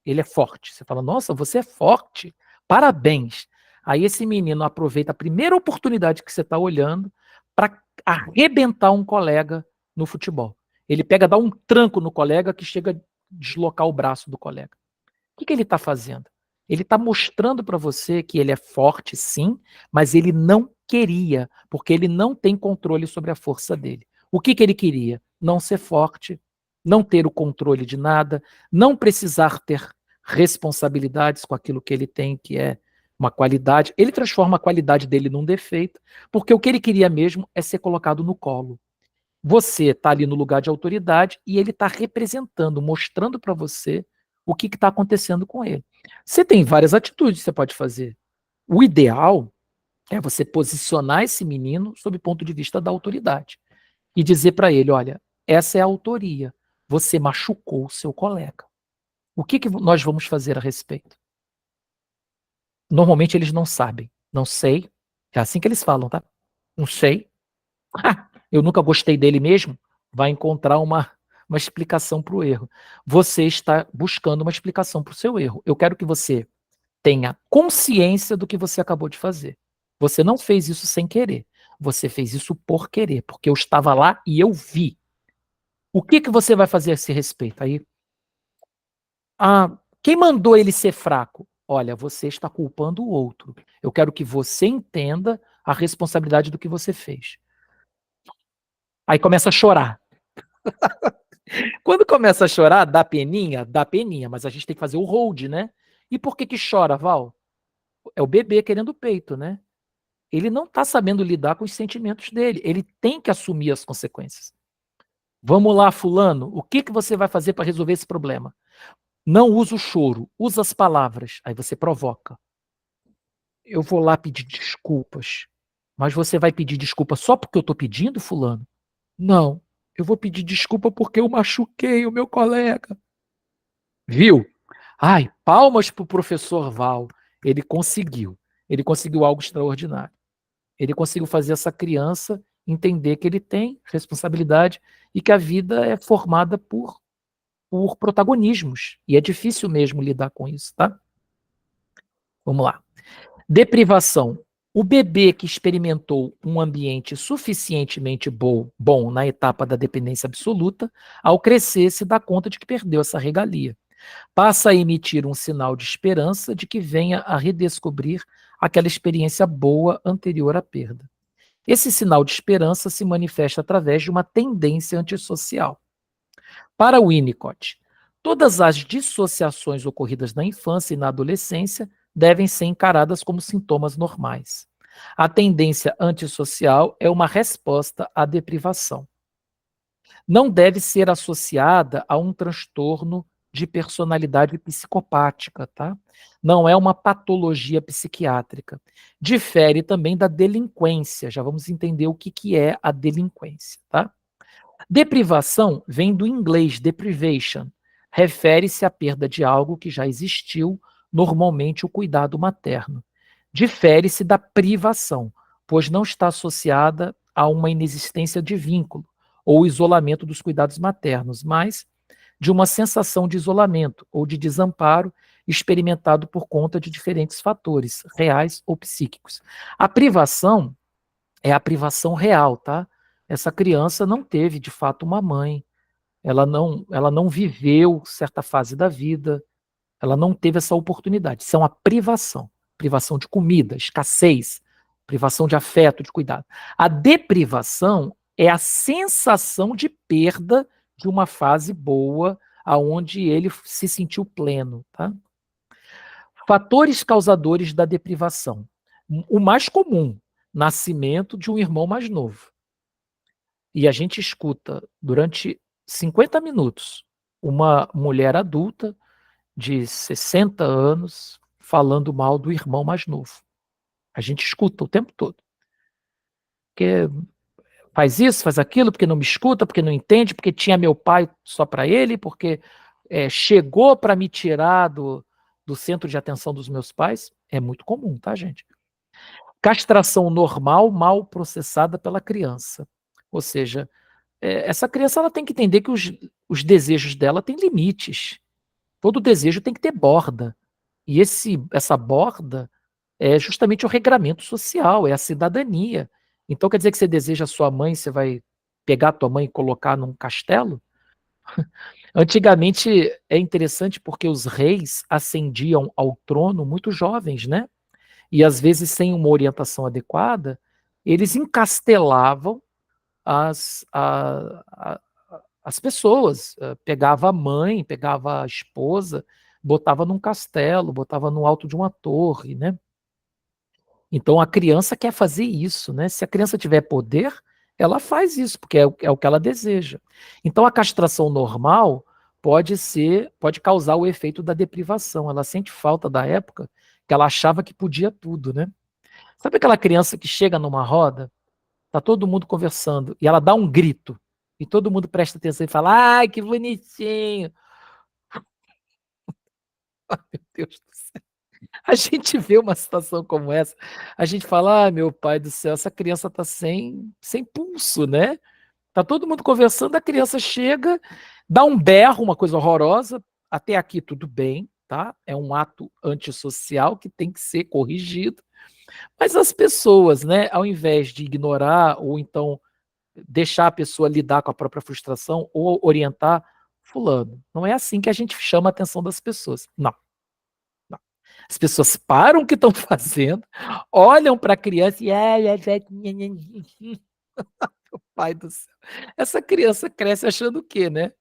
é forte. Você fala, nossa, você é forte, parabéns. Aí esse menino aproveita a primeira oportunidade que você está olhando para arrebentar um colega no futebol. Ele pega, dá um tranco no colega que chega a deslocar o braço do colega. O que ele está fazendo? Ele está mostrando para você que ele é forte, sim, mas ele não queria, porque ele não tem controle sobre a força dele. O que ele queria? Não ser forte, não ter o controle de nada, não precisar ter responsabilidades com aquilo que ele tem, que é uma qualidade. Ele transforma a qualidade dele num defeito, porque o que ele queria mesmo é ser colocado no colo. Você está ali no lugar de autoridade e ele está representando, mostrando para você o que está acontecendo com ele. Você tem várias atitudes que você pode fazer. O ideal é você posicionar esse menino sob o ponto de vista da autoridade e dizer para ele, olha, essa é a autoria, você machucou o seu colega. O que nós vamos fazer a respeito? Normalmente eles não sabem. Não sei. É assim que eles falam, tá? Não sei. Eu nunca gostei dele mesmo. Vai encontrar uma explicação para o erro. Você está buscando uma explicação para o seu erro. Eu quero que você tenha consciência do que você acabou de fazer. Você não fez isso sem querer. Você fez isso por querer, porque eu estava lá e eu vi. O que você vai fazer a esse respeito? Aí, quem mandou ele ser fraco? Olha, você está culpando o outro. Eu quero que você entenda a responsabilidade do que você fez. Aí começa a chorar. Quando começa a chorar, dá peninha, mas a gente tem que fazer o hold, né? E por que chora, Val? É o bebê querendo o peito, né? Ele não está sabendo lidar com os sentimentos dele. Ele tem que assumir as consequências. Vamos lá, fulano, o que você vai fazer para resolver esse problema? Não usa o choro, usa as palavras. Aí você provoca. Eu vou lá pedir desculpas. Mas você vai pedir desculpa só porque eu estou pedindo, fulano? Não. Eu vou pedir desculpa porque eu machuquei o meu colega. Viu? Ai, palmas para o professor Val. Ele conseguiu. Ele conseguiu algo extraordinário. Ele conseguiu fazer essa criança entender que ele tem responsabilidade e que a vida é formada por protagonismos. E é difícil mesmo lidar com isso, tá? Vamos lá. Deprivação. O bebê que experimentou um ambiente suficientemente bom na etapa da dependência absoluta, ao crescer, se dá conta de que perdeu essa regalia. Passa a emitir um sinal de esperança de que venha a redescobrir aquela experiência boa anterior à perda. Esse sinal de esperança se manifesta através de uma tendência antissocial. Para Winnicott, todas as dissociações ocorridas na infância e na adolescência devem ser encaradas como sintomas normais. A tendência antissocial é uma resposta à deprivação. Não deve ser associada a um transtorno de personalidade psicopática, tá? Não é uma patologia psiquiátrica. Difere também da delinquência. Já vamos entender o que é a delinquência, tá? Deprivação vem do inglês deprivation. Refere-se à perda de algo que já existiu, normalmente o cuidado materno. Difere-se da privação, pois não está associada a uma inexistência de vínculo ou isolamento dos cuidados maternos, mas de uma sensação de isolamento ou de desamparo experimentado por conta de diferentes fatores, reais ou psíquicos. A privação é a privação real, tá? Essa criança não teve, de fato, uma mãe, ela não viveu certa fase da vida, ela não teve essa oportunidade. Isso é uma privação. Privação de comida, escassez, privação de afeto, de cuidado. A deprivação é a sensação de perda de uma fase boa, aonde ele se sentiu pleno, tá? Fatores causadores da deprivação. O mais comum, nascimento de um irmão mais novo. E a gente escuta durante 50 minutos uma mulher adulta de 60 anos falando mal do irmão mais novo. A gente escuta o tempo todo. Porque faz isso, faz aquilo, porque não me escuta, porque não entende, porque tinha meu pai só para ele, porque chegou para me tirar do centro de atenção dos meus pais. É muito comum, tá, gente? Castração normal, mal processada pela criança. Ou seja, essa criança ela tem que entender que os desejos dela têm limites. Todo desejo tem que ter borda. E essa borda é justamente o regramento social, é a cidadania. Então quer dizer que você deseja a sua mãe, você vai pegar a tua mãe e colocar num castelo? Antigamente é interessante porque os reis ascendiam ao trono muito jovens, né? E às vezes sem uma orientação adequada, eles encastelavam as pessoas. Pegava a mãe, pegava a esposa, botava num castelo, botava no alto de uma torre, né? Então a criança quer fazer isso, né? Se a criança tiver poder, ela faz isso, porque é o que ela deseja. Então a castração normal pode causar o efeito da deprivação. Ela sente falta da época que ela achava que podia tudo, né? Sabe aquela criança que chega numa roda, tá todo mundo conversando, e ela dá um grito, e todo mundo presta atenção e fala, ai, que bonitinho. Ai, meu Deus do céu. A gente vê uma situação como essa, a gente fala, ah, meu pai do céu, essa criança tá sem pulso, né? Tá todo mundo conversando, a criança chega, dá um berro, uma coisa horrorosa, até aqui tudo bem, tá? É um ato antissocial que tem que ser corrigido. Mas as pessoas, né, ao invés de ignorar ou então deixar a pessoa lidar com a própria frustração ou orientar, fulano, não é assim que a gente chama a atenção das pessoas. Não. Não. As pessoas param o que estão fazendo, olham para a criança e pai do céu. Essa criança cresce achando o quê, né?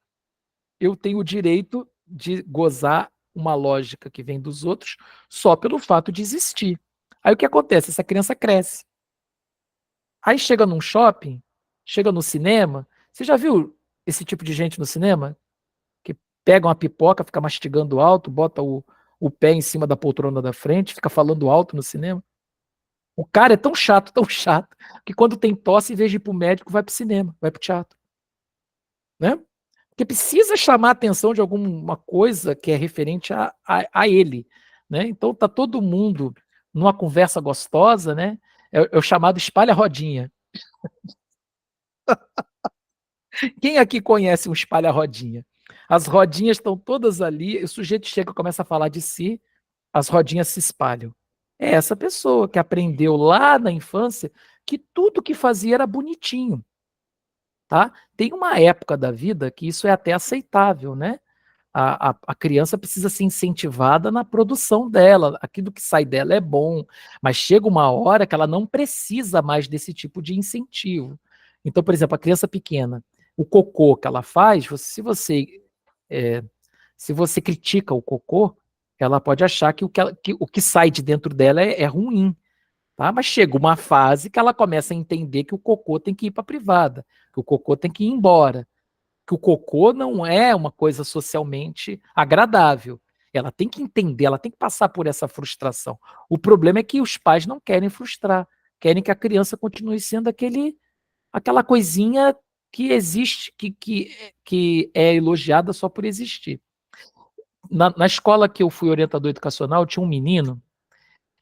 Eu tenho o direito de gozar uma lógica que vem dos outros só pelo fato de existir. Aí o que acontece? Essa criança cresce. Aí chega num shopping, chega no cinema. Você já viu esse tipo de gente no cinema? Que pega uma pipoca, fica mastigando alto, bota o pé em cima da poltrona da frente, fica falando alto no cinema. O cara é tão chato, que quando tem tosse, em vez de ir pro médico, vai pro cinema, vai pro teatro. Né? Porque precisa chamar a atenção de alguma coisa que é referente a ele. Né? Então tá todo mundo numa conversa gostosa, né? É o chamado espalha-rodinha. Quem aqui conhece um espalha-rodinha? As rodinhas estão todas ali, o sujeito chega e começa a falar de si, as rodinhas se espalham. É essa pessoa que aprendeu lá na infância que tudo que fazia era bonitinho. Tá? Tem uma época da vida que isso é até aceitável, né? A criança precisa ser incentivada na produção dela, aquilo que sai dela é bom, mas chega uma hora que ela não precisa mais desse tipo de incentivo. Então, por exemplo, a criança pequena, o cocô que ela faz, se você critica o cocô, ela pode achar que o que sai de dentro dela é ruim, tá? Mas chega uma fase que ela começa a entender que o cocô tem que ir para a privada, que o cocô tem que ir embora, que o cocô não é uma coisa socialmente agradável. Ela tem que entender, ela tem que passar por essa frustração. O problema é que os pais não querem frustrar, querem que a criança continue sendo aquela coisinha que existe, que é elogiada só por existir. Na escola que eu fui orientador educacional, tinha um menino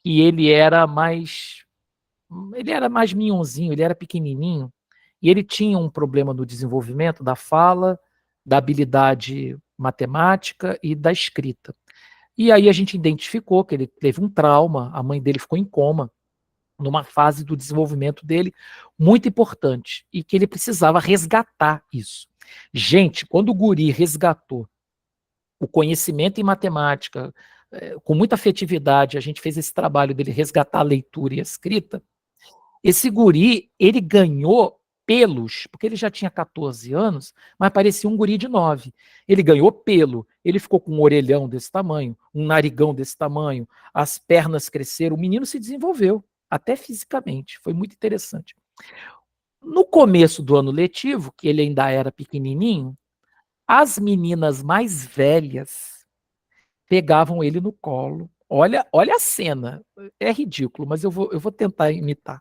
e ele era mais minhonzinho, ele era pequenininho, e ele tinha um problema no desenvolvimento da fala, da habilidade matemática e da escrita. E aí a gente identificou que ele teve um trauma, a mãe dele ficou em coma, numa fase do desenvolvimento dele muito importante, e que ele precisava resgatar isso. Gente, quando o guri resgatou o conhecimento em matemática, com muita afetividade, a gente fez esse trabalho dele resgatar a leitura e a escrita, esse guri, ele ganhou pelos, porque ele já tinha 14 anos, mas parecia um guri de 9. Ele ganhou pelo, ele ficou com um orelhão desse tamanho, um narigão desse tamanho, as pernas cresceram, o menino se desenvolveu, até fisicamente, foi muito interessante. No começo do ano letivo, que ele ainda era pequenininho, as meninas mais velhas pegavam ele no colo. Olha a cena, é ridículo, mas eu vou tentar imitar.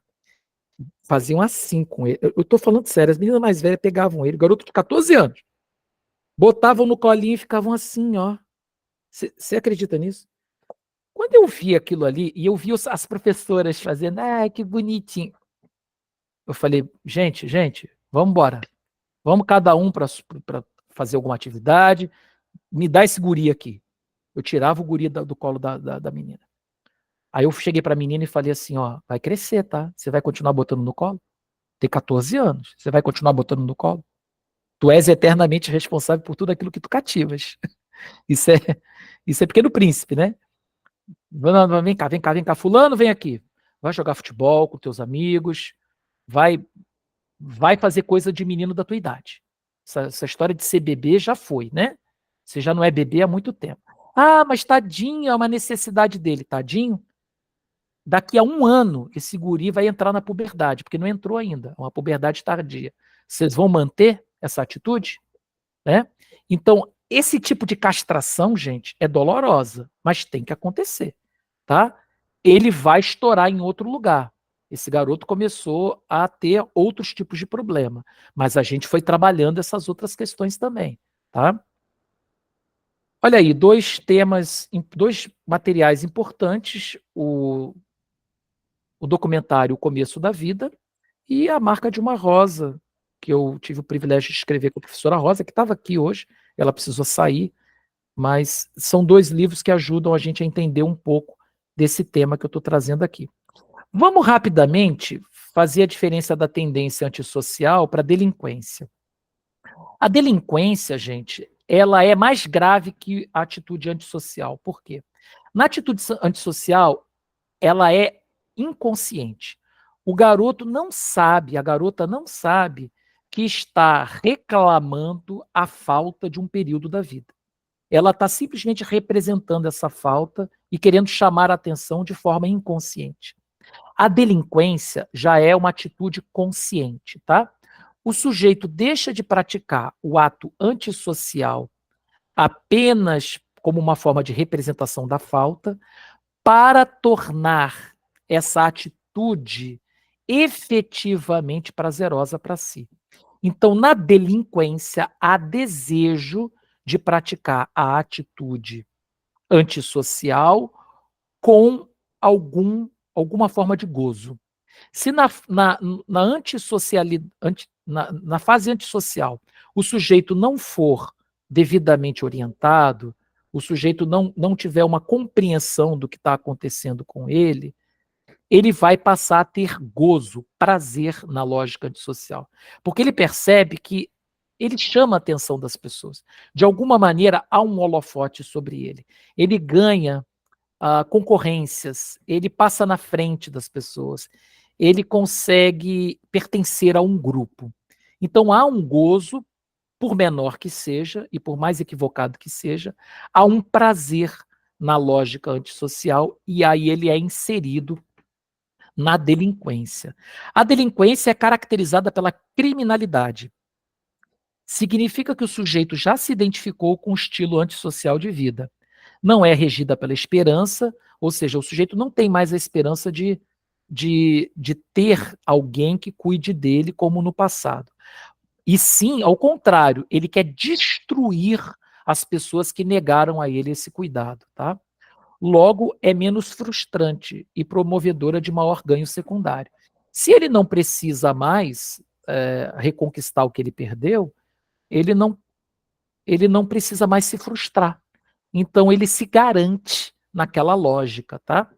Faziam assim com ele. Eu tô falando sério, as meninas mais velhas pegavam ele, garoto de 14 anos, botavam no colinho e ficavam assim, ó. Você acredita nisso? Quando eu vi aquilo ali, e eu vi as professoras fazendo, que bonitinho. Eu falei, gente, vamos embora. Vamos cada um para fazer alguma atividade. Me dá esse guri aqui. Eu tirava o guri do colo da menina. Aí eu cheguei para a menina e falei assim, ó, vai crescer, tá? Você vai continuar botando no colo? Tem 14 anos. Você vai continuar botando no colo? Tu és eternamente responsável por tudo aquilo que tu cativas. Isso é Pequeno Príncipe, né? Vem cá, fulano, vem aqui. Vai jogar futebol com teus amigos, vai fazer coisa de menino da tua idade. Essa história de ser bebê já foi, né? Você já não é bebê há muito tempo. Mas tadinho, é uma necessidade dele. Tadinho, daqui a 1 ano, esse guri vai entrar na puberdade, porque não entrou ainda, é uma puberdade tardia. Vocês vão manter essa atitude? Né? Então, esse tipo de castração, gente, é dolorosa, mas tem que acontecer. Tá? Ele vai estourar em outro lugar. Esse garoto começou a ter outros tipos de problema, mas a gente foi trabalhando essas outras questões também. Tá? Olha aí, 2 materiais importantes, o documentário O Começo da Vida e A Marca de uma Rosa, que eu tive o privilégio de escrever com a professora Rosa, que estava aqui hoje, ela precisou sair, mas são 2 livros que ajudam a gente a entender um pouco desse tema que eu estou trazendo aqui. Vamos rapidamente fazer a diferença da tendência antissocial para a delinquência. A delinquência, gente, ela é mais grave que a atitude antissocial. Por quê? Na atitude antissocial, ela é inconsciente. O garoto não sabe, a garota não sabe que está reclamando a falta de um período da vida. Ela está simplesmente representando essa falta e querendo chamar a atenção de forma inconsciente. A delinquência já é uma atitude consciente, tá? O sujeito deixa de praticar o ato antissocial apenas como uma forma de representação da falta para tornar essa atitude efetivamente prazerosa para si. Então, na delinquência, há desejo de praticar a atitude antissocial com alguma forma de gozo. Se na fase antissocial o sujeito não for devidamente orientado, o sujeito não tiver uma compreensão do que está acontecendo com ele, ele vai passar a ter gozo, prazer na lógica antissocial. Porque ele percebe que ele chama a atenção das pessoas. De alguma maneira, há um holofote sobre ele. Ele ganha concorrências, ele passa na frente das pessoas, ele consegue pertencer a um grupo. Então, há um gozo, por menor que seja, e por mais equivocado que seja, há um prazer na lógica antissocial e aí ele é inserido na delinquência. A delinquência é caracterizada pela criminalidade. Significa que o sujeito já se identificou com o estilo antissocial de vida. Não é regida pela esperança, ou seja, o sujeito não tem mais a esperança de ter alguém que cuide dele como no passado. E sim, ao contrário, ele quer destruir as pessoas que negaram a ele esse cuidado, tá? Logo, é menos frustrante e promovedora de maior ganho secundário. Se ele não precisa mais reconquistar o que ele perdeu, ele não precisa mais se frustrar. Então, ele se garante naquela lógica, tá?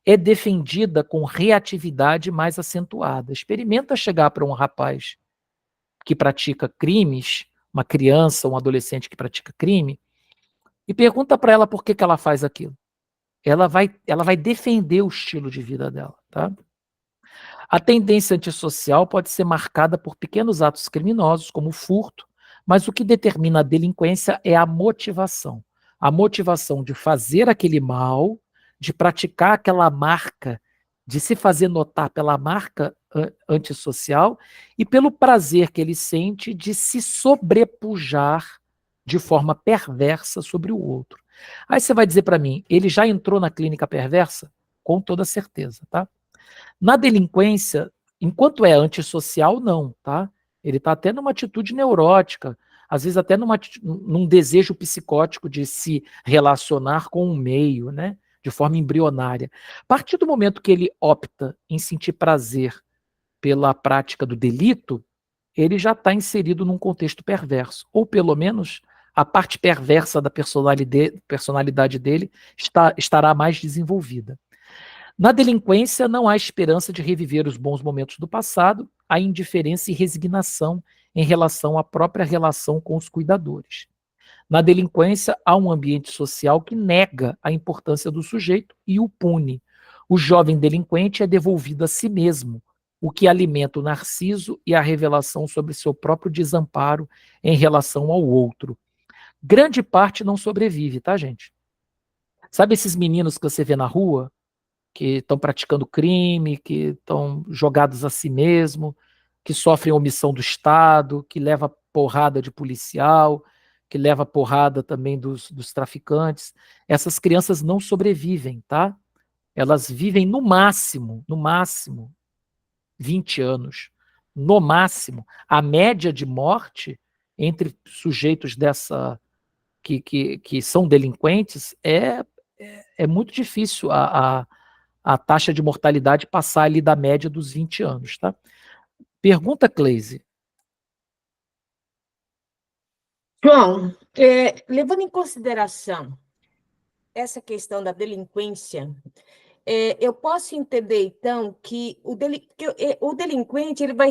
É defendida com reatividade mais acentuada. Experimenta chegar para um rapaz que pratica crimes, uma criança, um adolescente que pratica crime, e pergunta para ela por que ela faz aquilo. Ela vai defender o estilo de vida dela, tá? A tendência antissocial pode ser marcada por pequenos atos criminosos, como o furto, mas o que determina a delinquência é a motivação. A motivação de fazer aquele mal, de praticar aquela marca, de se fazer notar pela marca antissocial e pelo prazer que ele sente de se sobrepujar de forma perversa sobre o outro. Aí você vai dizer para mim, ele já entrou na clínica perversa? Com toda certeza, tá? Na delinquência, enquanto é antissocial, não, tá? Ele está até numa atitude neurótica, às vezes até num desejo psicótico de se relacionar com um meio, né? De forma embrionária. A partir do momento que ele opta em sentir prazer pela prática do delito, ele já está inserido num contexto perverso, ou pelo menos a parte perversa da personalidade dele estará mais desenvolvida. Na delinquência, não há esperança de reviver os bons momentos do passado, há indiferença e resignação em relação à própria relação com os cuidadores. Na delinquência, há um ambiente social que nega a importância do sujeito e o pune. O jovem delinquente é devolvido a si mesmo, o que alimenta o narciso e a revelação sobre seu próprio desamparo em relação ao outro. Grande parte não sobrevive, tá, gente? Sabe esses meninos que você vê na rua, que estão praticando crime, que estão jogados a si mesmo, que sofrem omissão do Estado, que leva porrada de policial, que leva porrada também dos traficantes. Essas crianças não sobrevivem, tá? Elas vivem no máximo, 20 anos. No máximo. A média de morte entre sujeitos que são delinquentes é muito difícil a taxa de mortalidade passar ali da média dos 20 anos, tá? Pergunta, Cleise. João, levando em consideração essa questão da delinquência, eu posso entender, então, que o delinquente ele vai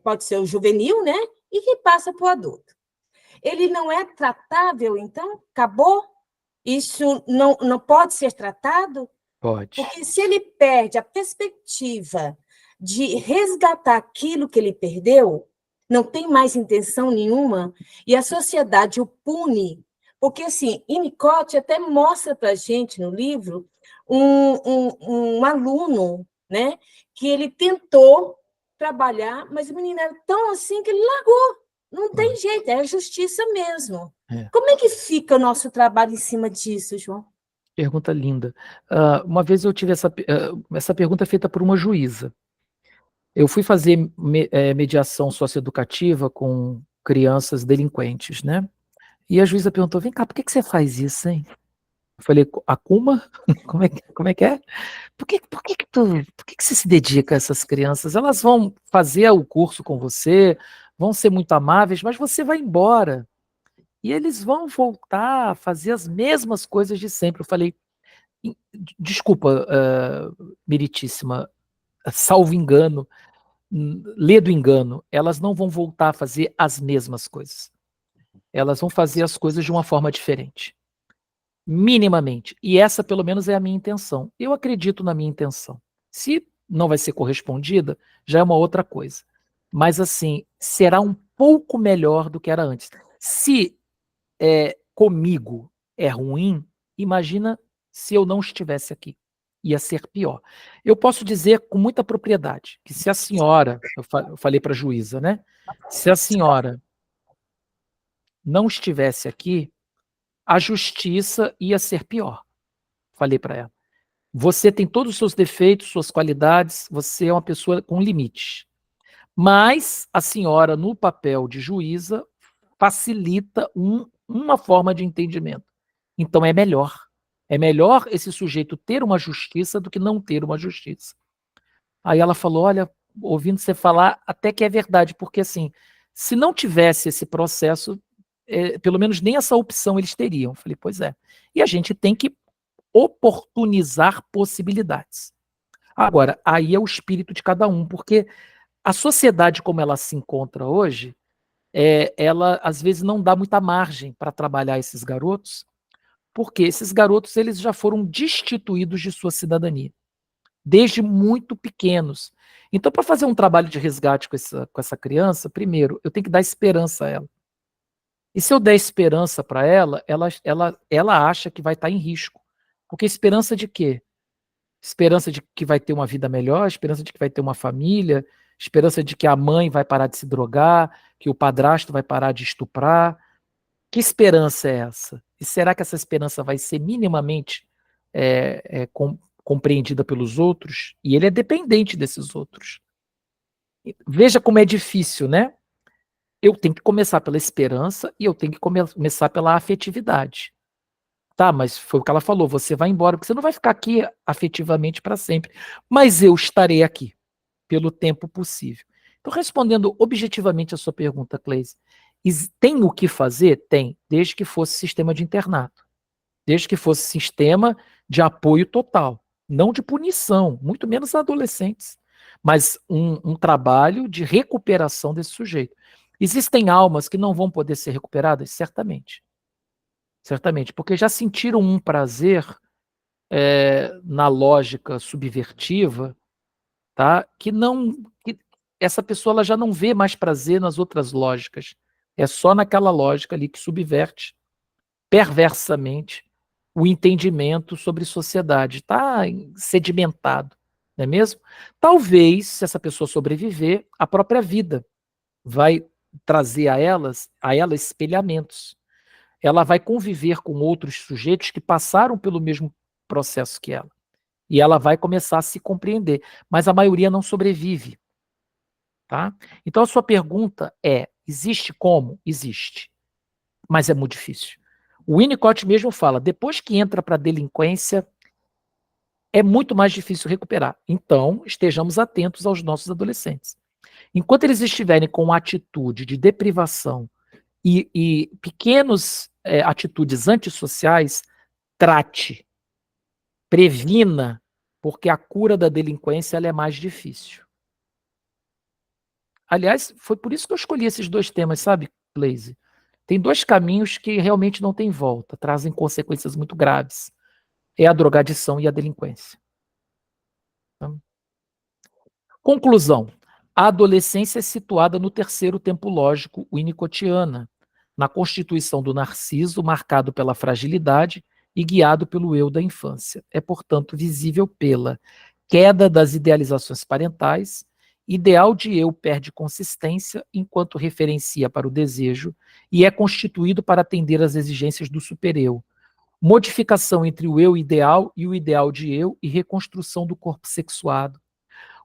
pode ser o juvenil, né? E que passa para o adulto. Ele não é tratável, então? Acabou? Isso não pode ser tratado? Pode. Porque se ele perde a perspectiva de resgatar aquilo que ele perdeu, não tem mais intenção nenhuma, e a sociedade o pune. Porque, assim, Winnicott até mostra para a gente no livro um aluno, né, que ele tentou trabalhar, mas o menino era tão assim que ele largou. Não tem jeito, é a justiça mesmo. Como é que fica o nosso trabalho em cima disso, João? Pergunta linda. Uma vez eu tive essa pergunta feita por uma juíza. Eu fui fazer mediação socioeducativa com crianças delinquentes, né? E a juíza perguntou, vem cá, por que você faz isso, hein? Eu falei, Akuma? Como é que é? Por que você se dedica a essas crianças? Elas vão fazer o curso com você, vão ser muito amáveis, mas você vai embora. E eles vão voltar a fazer as mesmas coisas de sempre. Eu falei, desculpa, meritíssima, salvo engano, ledo engano, elas não vão voltar a fazer as mesmas coisas. Elas vão fazer as coisas de uma forma diferente. Minimamente. E essa, pelo menos, é a minha intenção. Eu acredito na minha intenção. Se não vai ser correspondida, já é uma outra coisa. Mas, assim, será um pouco melhor do que era antes. Se comigo é ruim, imagina se eu não estivesse aqui. Ia ser pior. Eu posso dizer com muita propriedade que se a senhora, eu falei para a juíza, né? Se a senhora não estivesse aqui, a justiça ia ser pior. Falei para ela. Você tem todos os seus defeitos, suas qualidades, você é uma pessoa com limites. Mas a senhora, no papel de juíza, facilita uma forma de entendimento. Então é melhor. É melhor esse sujeito ter uma justiça do que não ter uma justiça. Aí ela falou, olha, ouvindo você falar, até que é verdade, porque assim, se não tivesse esse processo, pelo menos nem essa opção eles teriam. Falei, pois é. E a gente tem que oportunizar possibilidades. Agora, aí é o espírito de cada um, porque a sociedade como ela se encontra hoje, ela às vezes não dá muita margem para trabalhar esses garotos, porque esses garotos eles já foram destituídos de sua cidadania, desde muito pequenos. Então, para fazer um trabalho de resgate com essa criança, primeiro, eu tenho que dar esperança a ela. E se eu der esperança para ela, ela acha que vai estar em risco. Porque esperança de quê? Esperança de que vai ter uma vida melhor, esperança de que vai ter uma família, esperança de que a mãe vai parar de se drogar, que o padrasto vai parar de estuprar. Que esperança é essa? E será que essa esperança vai ser minimamente compreendida pelos outros? E ele é dependente desses outros. Veja como é difícil, né? Eu tenho que começar pela esperança e eu tenho que começar pela afetividade. Tá, mas foi o que ela falou, você vai embora, porque você não vai ficar aqui afetivamente para sempre. Mas eu estarei aqui, pelo tempo possível. Então, respondendo objetivamente a sua pergunta, Cleise, tem o que fazer? Tem, desde que fosse sistema de internato. Desde que fosse sistema de apoio total. Não de punição, muito menos adolescentes. Mas um trabalho de recuperação desse sujeito. Existem almas que não vão poder ser recuperadas? Certamente. Certamente, porque já sentiram um prazer na lógica subvertiva, tá? Que essa pessoa ela já não vê mais prazer nas outras lógicas. É só naquela lógica ali que subverte perversamente o entendimento sobre sociedade. Está sedimentado, não é mesmo? Talvez, se essa pessoa sobreviver, a própria vida vai trazer a ela espelhamentos. Ela vai conviver com outros sujeitos que passaram pelo mesmo processo que ela. E ela vai começar a se compreender. Mas a maioria não sobrevive. Tá? Então a sua pergunta é, existe como? Existe. Mas é muito difícil. O Winnicott mesmo fala, depois que entra para a delinquência, é muito mais difícil recuperar. Então, estejamos atentos aos nossos adolescentes. Enquanto eles estiverem com atitude de deprivação e pequenas atitudes antissociais, trate, previna, porque a cura da delinquência ela é mais difícil. Aliás, foi por isso que eu escolhi esses dois temas, sabe, Cleise? Tem dois caminhos que realmente não tem volta, trazem consequências muito graves. É a drogadição e a delinquência. Conclusão. A adolescência é situada no terceiro tempo lógico winnicottiana, na constituição do narciso, marcado pela fragilidade e guiado pelo eu da infância. É, portanto, visível pela queda das idealizações parentais, ideal de eu perde consistência enquanto referencia para o desejo e é constituído para atender às exigências do supereu. Modificação entre o eu ideal e o ideal de eu e reconstrução do corpo sexuado.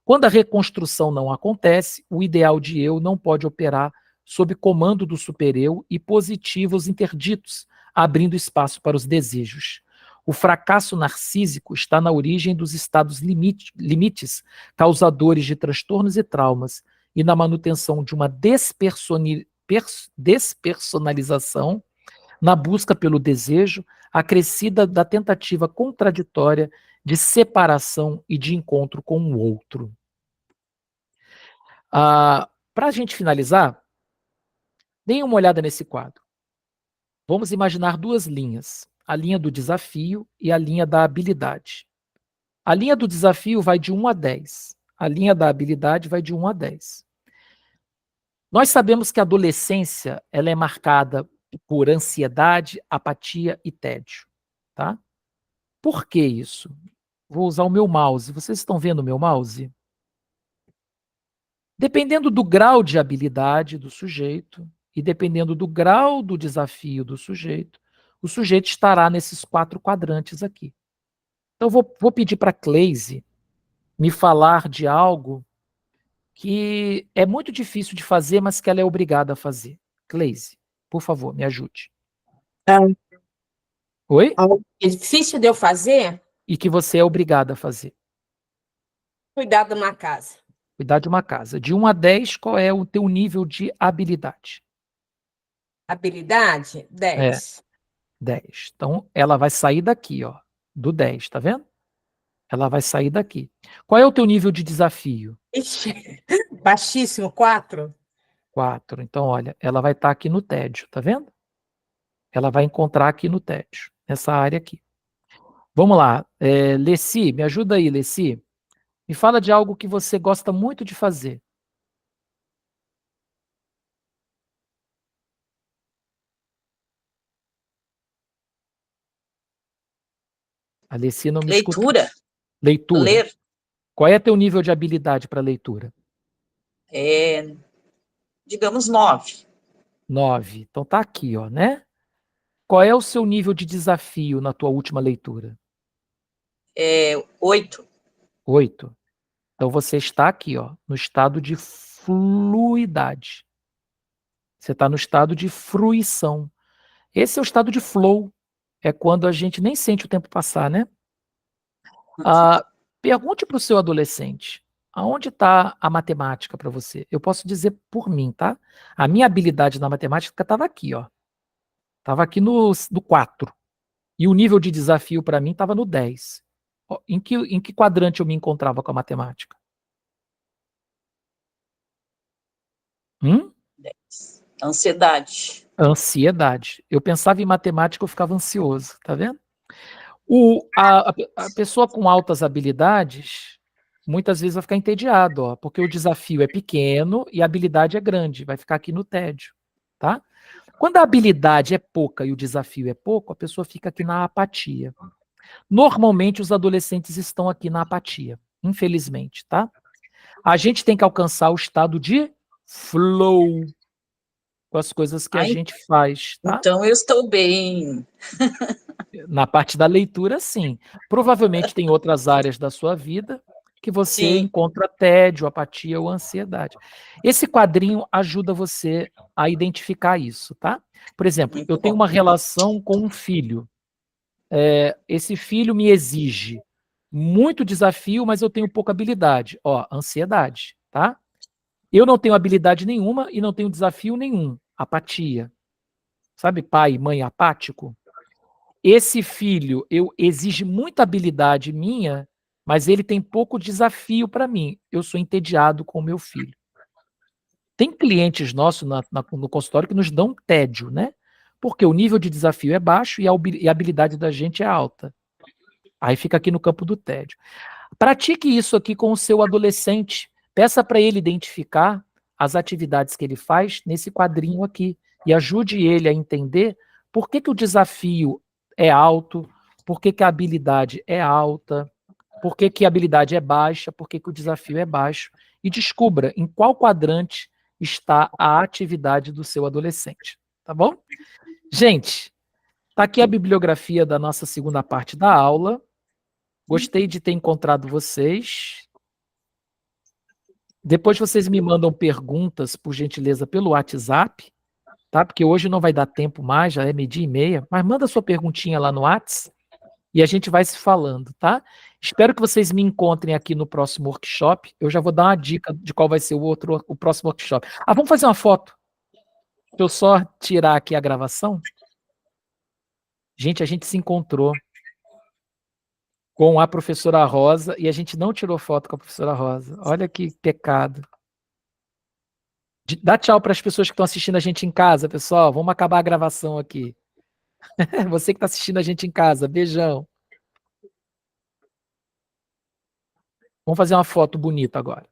Quando a reconstrução não acontece, o ideal de eu não pode operar sob comando do supereu e positivos interditos, abrindo espaço para os desejos. O fracasso narcísico está na origem dos estados limites, causadores de transtornos e traumas, e na manutenção de uma despersonalização, na busca pelo desejo, acrescida da tentativa contraditória de separação e de encontro com o outro. Para a gente finalizar, deem uma olhada nesse quadro. Vamos imaginar duas linhas, a linha do desafio e a linha da habilidade. A linha do desafio vai de 1 a 10, a linha da habilidade vai de 1 a 10. Nós sabemos que a adolescência ela é marcada por ansiedade, apatia e tédio, tá? Por que isso? Vou usar o meu mouse. Vocês estão vendo o meu mouse? Dependendo do grau de habilidade do sujeito e dependendo do grau do desafio do sujeito, o sujeito estará nesses 4 quadrantes aqui. Então, vou pedir para a Cleise me falar de algo que é muito difícil de fazer, mas que ela é obrigada a fazer. Cleise, por favor, me ajude. Oi? Algo que é difícil de eu fazer, E que você é obrigada a fazer. cuidar de uma casa. Cuidar de uma casa. De 1 a 10, qual é o teu nível de habilidade? Habilidade, 10. 10. Então, ela vai sair daqui, ó, do 10, tá vendo? Ela vai sair daqui. Qual é o teu nível de desafio? Ixi, baixíssimo, 4. 4. Então, olha, ela vai estar aqui no tédio, tá vendo? Ela vai encontrar aqui no tédio, nessa área aqui. Vamos lá. Leci, me ajuda aí, Leci. Me fala de algo que você gosta muito de fazer. A Leci não me escutou. Leitura, Leitura. ler, Qual é teu nível de habilidade para leitura? digamos 9. 9. Então tá aqui, ó, né? Qual é o seu nível de desafio na tua última leitura? 8. 8. Então você está aqui, ó, no estado de fluidade. Você está no estado de fruição. Esse é o estado de flow. É quando a gente nem sente o tempo passar, né? Pergunte para o seu adolescente, aonde está a matemática para você? Eu posso dizer por mim, tá? A minha habilidade na matemática estava aqui, ó. Estava aqui no 4. E o nível de desafio para mim estava no 10. Ó, em que quadrante eu me encontrava com a matemática? 10. Ansiedade. Ansiedade. Eu pensava em matemática, eu ficava ansioso, tá vendo? A pessoa com altas habilidades, muitas vezes vai ficar entediado, ó, porque o desafio é pequeno e a habilidade é grande, vai ficar aqui no tédio, tá? Quando a habilidade é pouca e o desafio é pouco, a pessoa fica aqui na apatia. Normalmente os adolescentes estão aqui na apatia, infelizmente, tá? A gente tem que alcançar o estado de flow com as coisas que a gente faz, tá? Então eu estou bem. Na parte da leitura, sim. Provavelmente tem outras áreas da sua vida que você encontra tédio, apatia ou ansiedade. Esse quadrinho ajuda você a identificar isso, tá? Por exemplo, Muito eu tenho bom. uma relação com um filho. Esse filho me exige muito desafio, mas eu tenho pouca habilidade. Ó, ansiedade, tá? Eu não tenho habilidade nenhuma e não tenho desafio nenhum. Apatia. Sabe pai e mãe apático? Esse filho exige muita habilidade minha, mas ele tem pouco desafio para mim. Eu sou entediado com o meu filho. Tem clientes nossos no consultório que nos dão tédio, né? Porque o nível de desafio é baixo e a habilidade da gente é alta. Aí fica aqui no campo do tédio. Pratique isso aqui com o seu adolescente. Peça para ele identificar as atividades que ele faz nesse quadrinho aqui e ajude ele a entender por que o desafio é alto, por que a habilidade é alta, por que a habilidade é baixa, por que o desafio é baixo, e descubra em qual quadrante está a atividade do seu adolescente. Tá bom? Gente, tá aqui a bibliografia da nossa segunda parte da aula. Gostei de ter encontrado vocês. Depois vocês me mandam perguntas, por gentileza, pelo WhatsApp, tá? Porque hoje não vai dar tempo mais, já é 12:30, mas manda sua perguntinha lá no WhatsApp e a gente vai se falando, tá? Espero que vocês me encontrem aqui no próximo workshop. Eu já vou dar uma dica de qual vai ser o próximo workshop. Vamos fazer uma foto. Deixa eu só tirar aqui a gravação. Gente, a gente se encontrou com a professora Rosa e a gente não tirou foto com a professora Rosa. Olha que pecado. Dá tchau para as pessoas que estão assistindo a gente em casa, pessoal. Vamos acabar a gravação aqui. Você que está assistindo a gente em casa, beijão. Vamos fazer uma foto bonita agora.